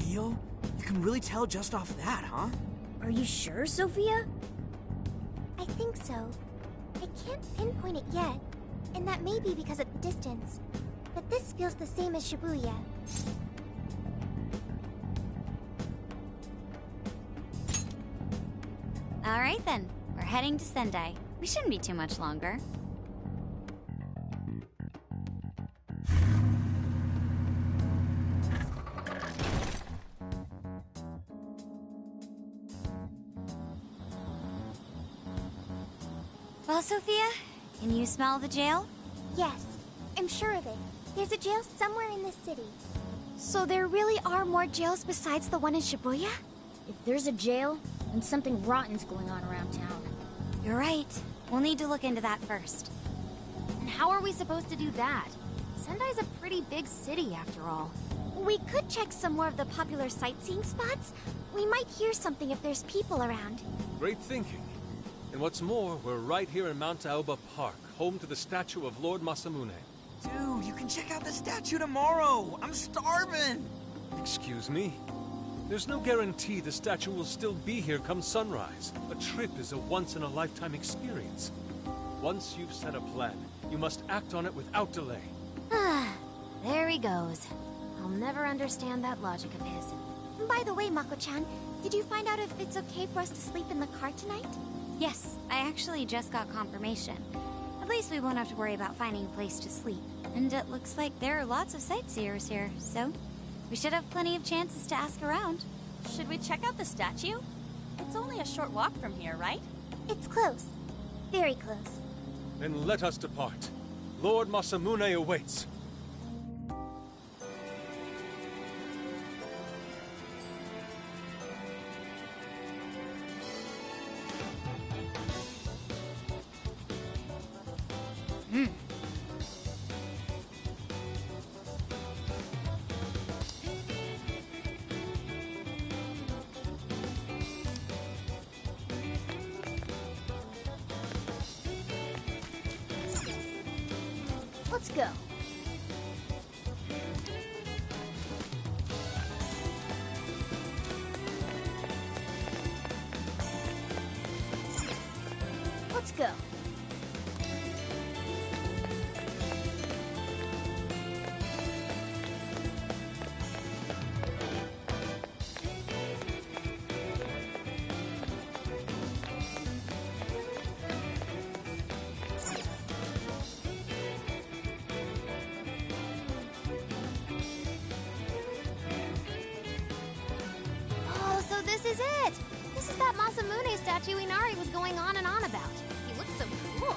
You can really tell just off that, huh? Are you sure, Sophia? I think so. I can't pinpoint it yet, and that may be because of the distance. But this feels the same as Shibuya. All right then, we're heading to Sendai. We shouldn't be too much longer. Well, Sophia, can you smell the jail? Yes, I'm sure of it. There's a jail somewhere in this city. So there really are more jails besides the one in Shibuya? If there's a jail, then something rotten's going on around town. You're right. We'll need to look into that first. And how are we supposed to do that? Sendai's a pretty big city, after all. We could check some more of the popular sightseeing spots. We might hear something if there's people around. Great thinking. And what's more, we're right here in Mount Aoba Park, home to the statue of Lord Masamune. Dude, you can check out the statue tomorrow! I'm starving! Excuse me? There's no guarantee the statue will still be here come sunrise. A trip is a once-in-a-lifetime experience. Once you've set a plan, you must act on it without delay. There he goes. I'll never understand that logic of his. By the way, Mako-chan, did you find out if it's okay for us to sleep in the car tonight? Yes, I actually just got confirmation. At least we won't have to worry about finding a place to sleep. And it looks like there are lots of sightseers here, so we should have plenty of chances to ask around. Should we check out the statue? It's only a short walk from here, right? It's close. Very close. Then let us depart. Lord Masamune awaits. Let's go. Let's go. Oh, so this is it! This is that Masamune statue Inari was going on and on about. He looks so cool.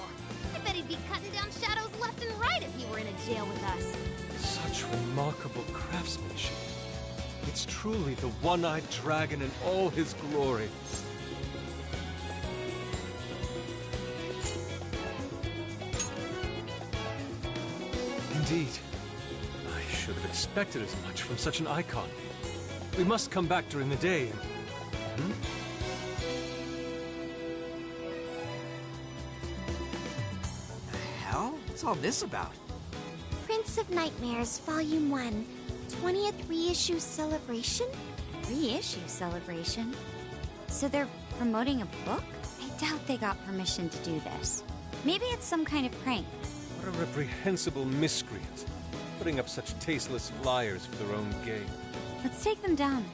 I bet he'd be cutting down shadows left and right if he were in a jail with us. Such remarkable craftsmanship. It's truly the one-eyed dragon in all his glory. Indeed. I should have expected as much from such an icon. We must come back during the day and... The hell? What's all this about? Prince of Nightmares, Volume 1. 20th reissue celebration? Reissue celebration? So they're promoting a book? I doubt they got permission to do this. Maybe it's some kind of prank. What a reprehensible miscreant. Putting up such tasteless flyers for their own gain. Let's take them down.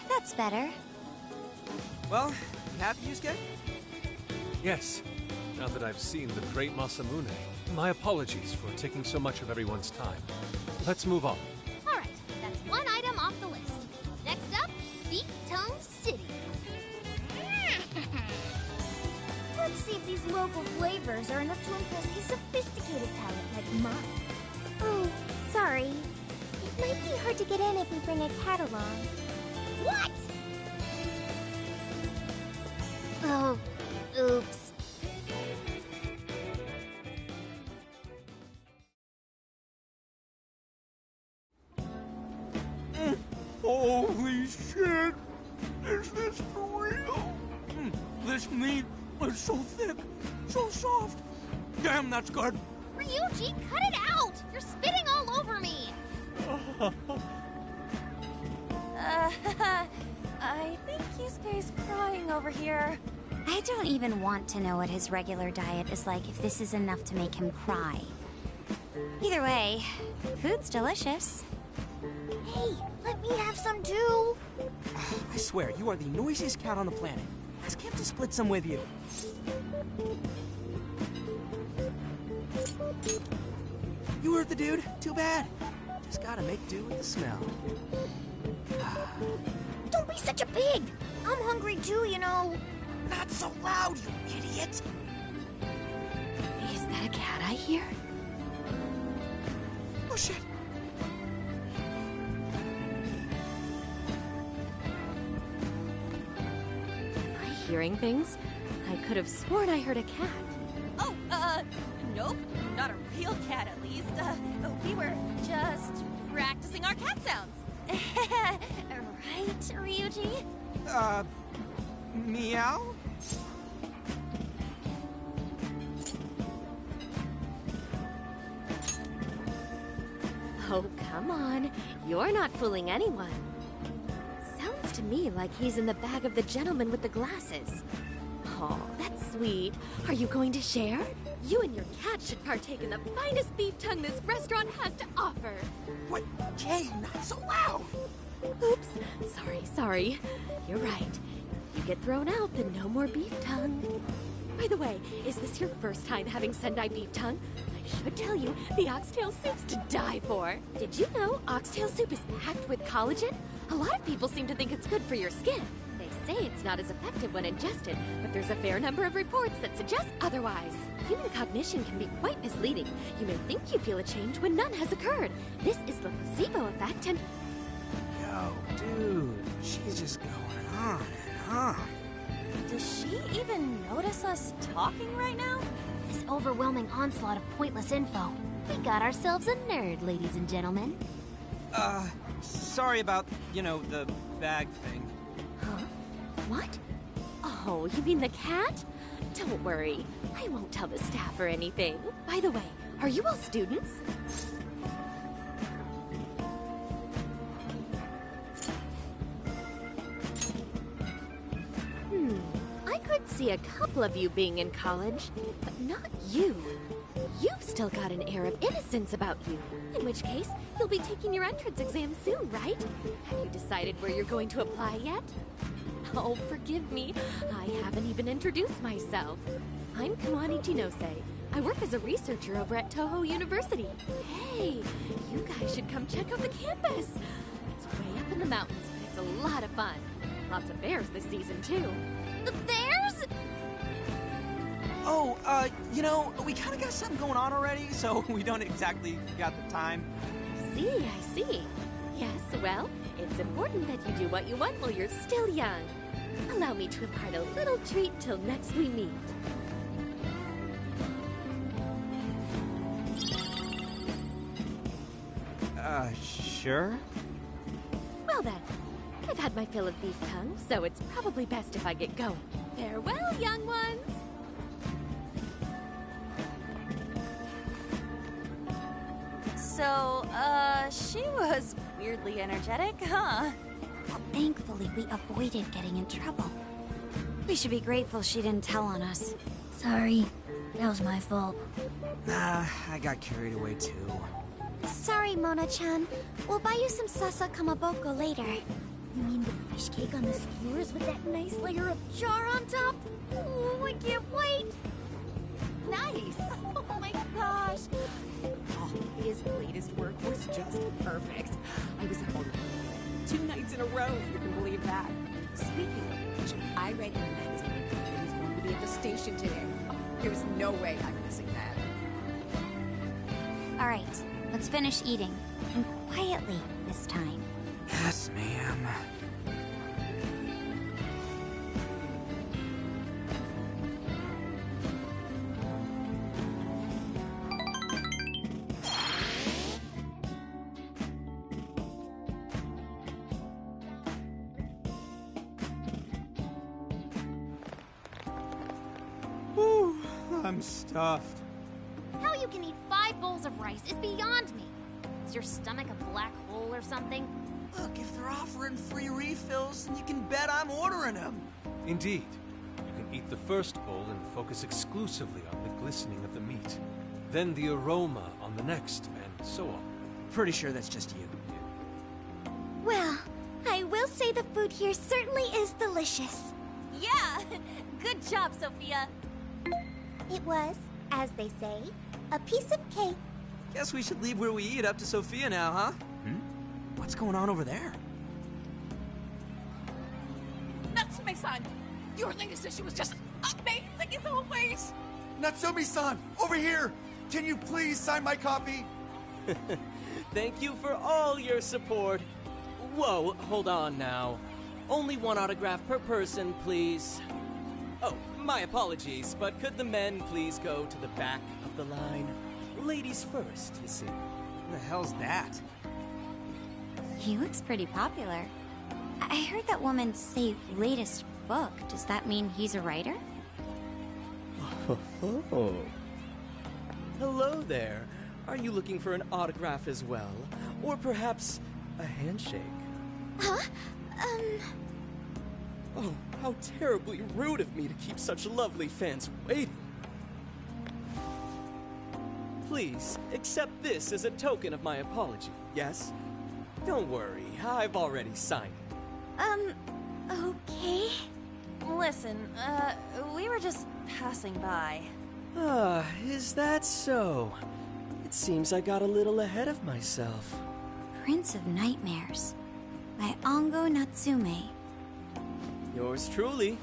That's better. Well, you happy, Yusuke? Yes. Now that I've seen the great Masamune, my apologies for taking so much of everyone's time. Let's move on. Alright, that's one item off the list. Next up, Beef Tongue City. Let's see if these local flavors are enough to impress a sophisticated palate like mine. Oh, sorry. It might be hard to get in if we bring a cat along. What? Oh, oops. Holy shit! Is this for real? This meat is so thick, so soft. Damn, that's good. Ryuji, cut it out! You're spitting all over me! I think Yusuke's crying over here. I don't even want to know what his regular diet is like if this is enough to make him cry. Either way, food's delicious. Hey, let me have some too. I swear, you are the noisiest cat on the planet. Ask him to split some with you. You hurt the dude? Too bad. Just gotta make do with the smell. Don't be such a pig. I'm hungry too, you know. Not so loud, you idiot! Is that a cat I hear? Oh shit! Am I hearing things? I could have sworn I heard a cat. Oh, nope. Not a real cat, at least. We were just practicing our cat sounds. Right, Ryuji? Meow? Oh, come on. You're not fooling anyone. Sounds to me like he's in the bag of the gentleman with the glasses. Oh, that's sweet. Are you going to share? You and your cat should partake in the finest beef tongue this restaurant has to offer. What? Jay, not so loud! Oops. Sorry. You're right. If you get thrown out, then no more beef tongue. By the way, is this your first time having Sendai beef tongue? I should tell you, the oxtail soup's to die for. Did you know oxtail soup is packed with collagen? A lot of people seem to think it's good for your skin. They say it's not as effective when ingested, but there's a fair number of reports that suggest otherwise. Human cognition can be quite misleading. You may think you feel a change when none has occurred. This is the placebo effect and... Yo, dude, she's just going on and on. Does she even notice us talking right now? This overwhelming onslaught of pointless info. We got ourselves a nerd, ladies and gentlemen. Sorry about, the bag thing. Huh? What? Oh, you mean the cat? Don't worry, I won't tell the staff or anything. By the way, are you all students? I could see a couple of you being in college, but not you. You've still got an air of innocence about you. In which case, you'll be taking your entrance exam soon, right? Have you decided where you're going to apply yet? Oh, forgive me. I haven't even introduced myself. I'm Kiwani Chinose. I work as a researcher over at Toho University. Hey, you guys should come check out the campus. It's way up in the mountains, but it's a lot of fun. Lots of bears this season, too. The bears? Oh, you know, we kind of got something going on already, so we don't exactly got the time. I see. Yes, well, it's important that you do what you want while you're still young. Allow me to impart a little treat till next we meet. Sure? Well then, I've had my fill of beef tongue, so it's probably best if I get going. Farewell, young ones! So, she was weirdly energetic, huh? Well, thankfully, we avoided getting in trouble. We should be grateful she didn't tell on us. Sorry, that was my fault. I got carried away too. Sorry, Mona-chan. We'll buy you some sasa kamaboko later. You mean the fish cake on the skewers with that nice layer of char on top? Oh, I can't wait! Nice! Oh my gosh! Oh, his latest work was just perfect. I was at home 2 nights in a row, if you can believe that. Speaking of which, I read in the magazine that he's going to be at the station today. Oh, there's no way I'm missing that. All right, let's finish eating. And quietly this time. Yes, ma'am. Whew, I'm stuffed. How you can eat 5 bowls of rice is beyond me. Is your stomach a black hole or something? Look, if they're offering free refills, then you can bet I'm ordering them. Indeed. You can eat the first bowl and focus exclusively on the glistening of the meat. Then the aroma on the next, and so on. Pretty sure that's just you. Well, I will say the food here certainly is delicious. Yeah! Good job, Sophia! It was, as they say, a piece of cake. Guess we should leave where we eat up to Sophia now, huh? What's going on over there? Natsume-san! Your latest issue was just amazing as always! Natsumi-san, over here! Can you please sign my copy? Thank you for all your support. Whoa, hold on now. Only 1 autograph per person, please. Oh, my apologies, but could the men please go to the back of the line? Ladies first, you see. Who the hell's that? He looks pretty popular. I heard that woman say latest book. Does that mean he's a writer? Oh. Hello there. Are you looking for an autograph as well? Or perhaps a handshake? Huh? Oh, how terribly rude of me to keep such lovely fans waiting. Please, accept this as a token of my apology, yes? Don't worry, I've already signed it. Okay. Listen, we were just passing by. Ah, is that so? It seems I got a little ahead of myself. Prince of Nightmares by Ango Natsume. Yours truly,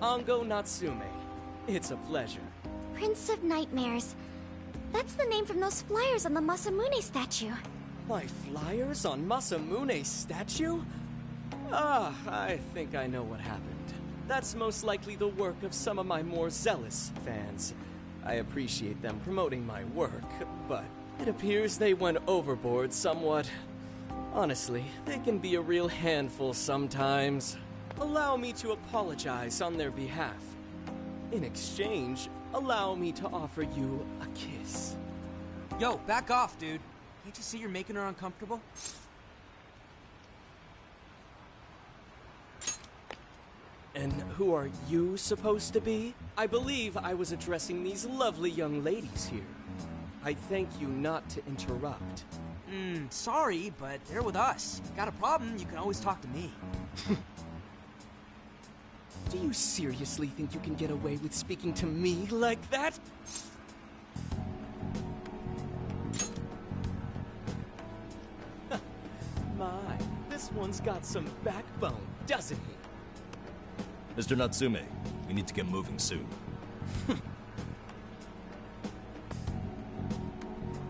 Ango Natsume. It's a pleasure. Prince of Nightmares. That's the name from those flyers on the Masamune statue. My flyers on Masamune's statue? Ah, I think I know what happened. That's most likely the work of some of my more zealous fans. I appreciate them promoting my work, but it appears they went overboard somewhat. Honestly, they can be a real handful sometimes. allow me to apologize on their behalf. In exchange, allow me to offer you a kiss. Yo, back off, dude. Can't you see you're making her uncomfortable? And who are you supposed to be? I believe I was addressing these lovely young ladies here. I thank you not to interrupt. Sorry, but they're with us. Got a problem, you can always talk to me. Do you seriously think you can get away with speaking to me like that? My, this one's got some backbone, doesn't he? Mr. Natsume, we need to get moving soon.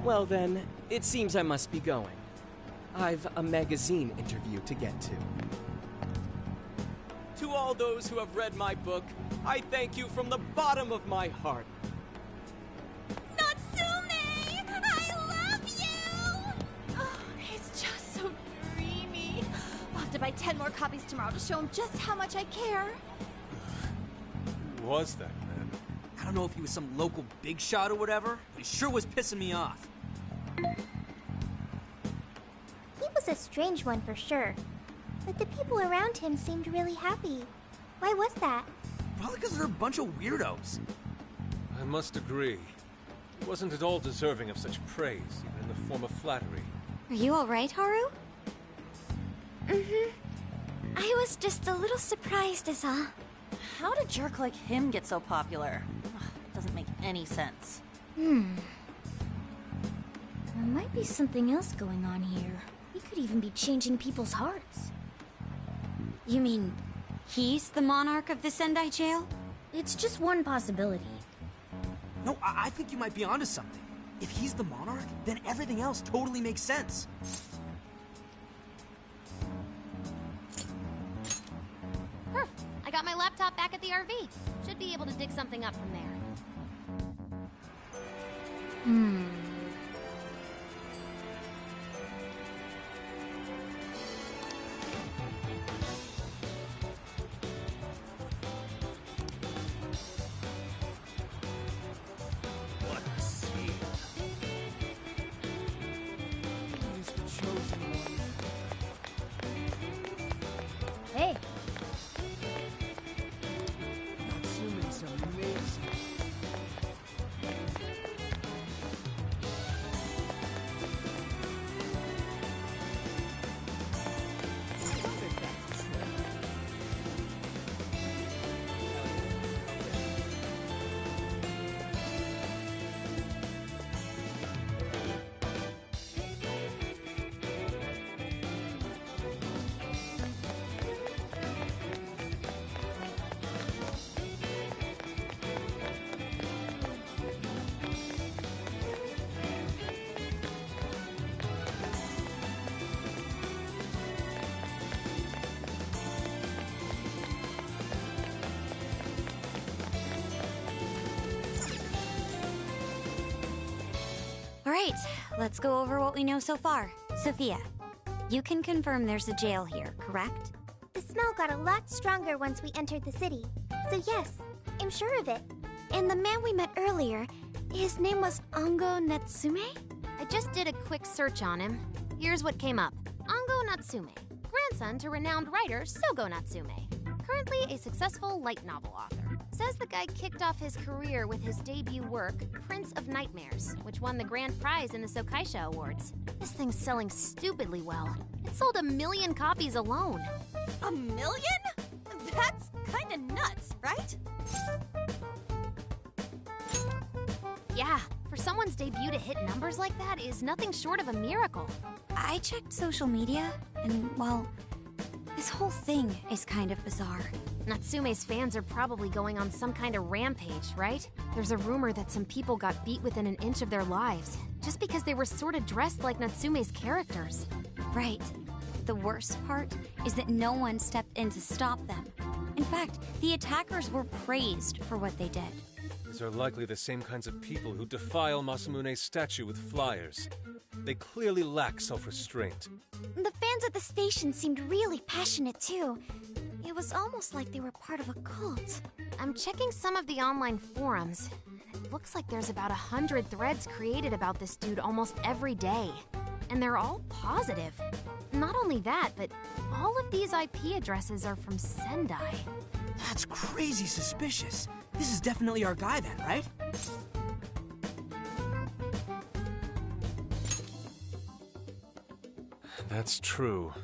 Well then, it seems I must be going. I've a magazine interview to get to. To all those who have read my book, I thank you from the bottom of my heart. Natsume! I love you! Oh, it's just so dreamy. I'll have to buy 10 more copies tomorrow to show him just how much I care. Who was that man? I don't know if he was some local big shot or whatever, but he sure was pissing me off. He was a strange one for sure. But the people around him seemed really happy. Why was that? Probably because they're a bunch of weirdos. I must agree. He wasn't at all deserving of such praise, even in the form of flattery. Are you alright, Haru? Mm-hmm. I was just a little surprised is all. How did a jerk like him get so popular? Ugh, doesn't make any sense. There might be something else going on here. He could even be changing people's hearts. You mean he's the monarch of the Sendai jail? It's just one possibility. No, I think you might be onto something. If he's the monarch, then everything else totally makes sense. Perf! I got my laptop back at the RV. Should be able to dig something up from there. What a scene. He's the chosen one. Hey, Natsume's amazing. Alright, let's go over what we know so far. Sophia, you can confirm there's a jail here, correct? The smell got a lot stronger once we entered the city. So yes, I'm sure of it. And the man we met earlier, his name was Ango Natsume? I just did a quick search on him. Here's what came up. Ango Natsume, grandson to renowned writer Sogo Natsume. Currently a successful light novel author. Says the guy kicked off his career with his debut work, Prince of Nightmares, which won the grand prize in the Sokaisha Awards. This thing's selling stupidly well. It sold 1 million copies alone. 1 million? That's kinda nuts, right? Yeah, for someone's debut to hit numbers like that is nothing short of a miracle. I checked social media, and, well, this whole thing is kind of bizarre. Natsume's fans are probably going on some kind of rampage, right? There's a rumor that some people got beat within an inch of their lives, just because they were sort of dressed like Natsume's characters. Right. The worst part is that no one stepped in to stop them. In fact, the attackers were praised for what they did. These are likely the same kinds of people who defile Masamune's statue with flyers. They clearly lack self-restraint. The fans at the station seemed really passionate too. It It was almost like they were part of a cult. I'm checking some of the online forums. It looks like there's about 100 threads created about this dude almost every day. And they're all positive. Not only that, but all of these IP addresses are from Sendai. That's crazy suspicious. This is definitely our guy then, right? That's true.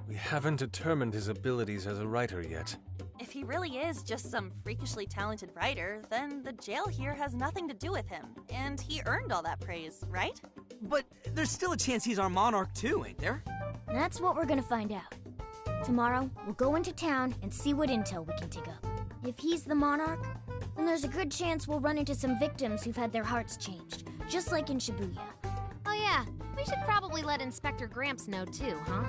We haven't determined his abilities as a writer yet. If he really is just some freakishly talented writer, then the jail here has nothing to do with him, and he earned all that praise, right? But there's still a chance he's our monarch too, ain't there? That's what we're gonna find out. Tomorrow, we'll go into town and see what intel we can dig up. If he's the monarch, then there's a good chance we'll run into some victims who've had their hearts changed, just like in Shibuya. Oh yeah, we should probably let Inspector Gramps know too, huh?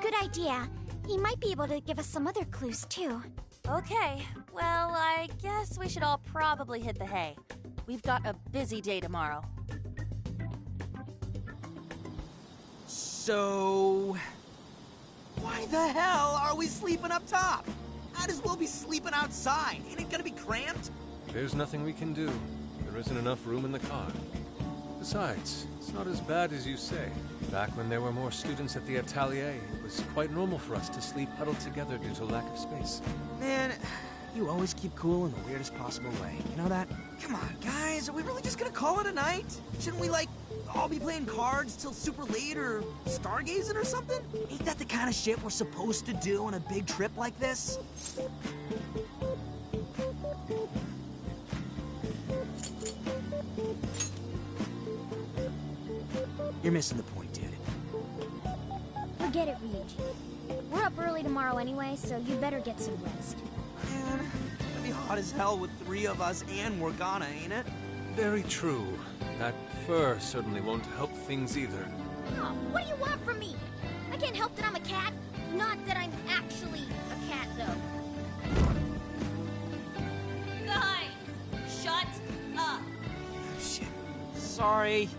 Good idea. He might be able to give us some other clues, too. Okay, well, I guess we should all probably hit the hay. We've got a busy day tomorrow. So... why the hell are we sleeping up top? Might as well be sleeping outside. Ain't it gonna be cramped? There's nothing we can do. There isn't enough room in the car. Besides, it's not as bad as you say. Back when there were more students at the atelier, it was quite normal for us to sleep huddled together due to lack of space. Man, you always keep cool in the weirdest possible way. You know that? Come on, guys, are we really just gonna call it a night? Shouldn't we, like, all be playing cards till super late or stargazing or something? Ain't that the kind of shit we're supposed to do on a big trip like this? You're missing the point, dude. Forget it, Ryuji. We're up early tomorrow anyway, so you better get some rest. Man, it's gonna be hot as hell with 3 of us and Morgana, ain't it? Very true. That fur certainly won't help things either. Oh, what do you want from me? I can't help that I'm a cat. Not that I'm actually a cat, though. Guys, shut up! Shit. Sorry.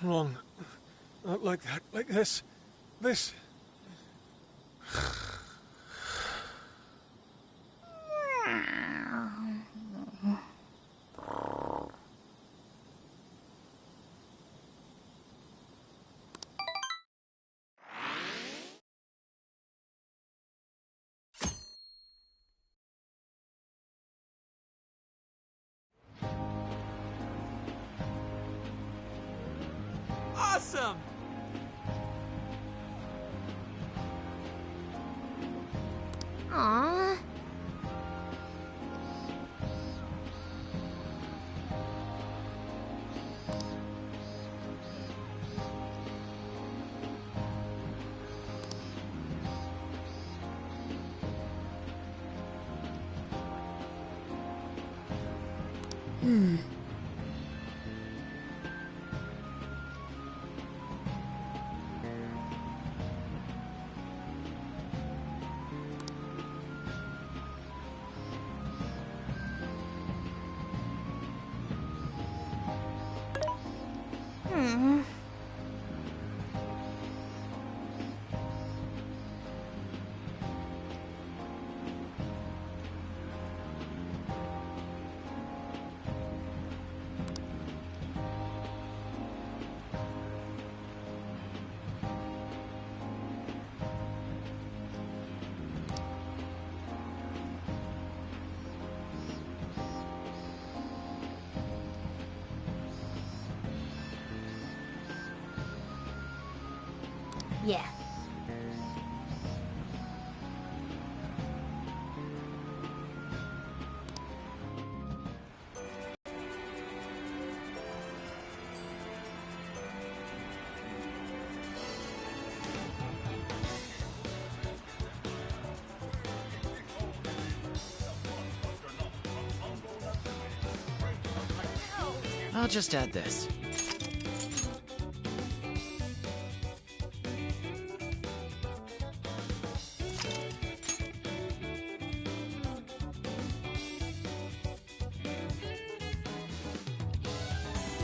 Wrong. Not like that. Like this. This. Awesome! Aww. Yeah. I'll just add this.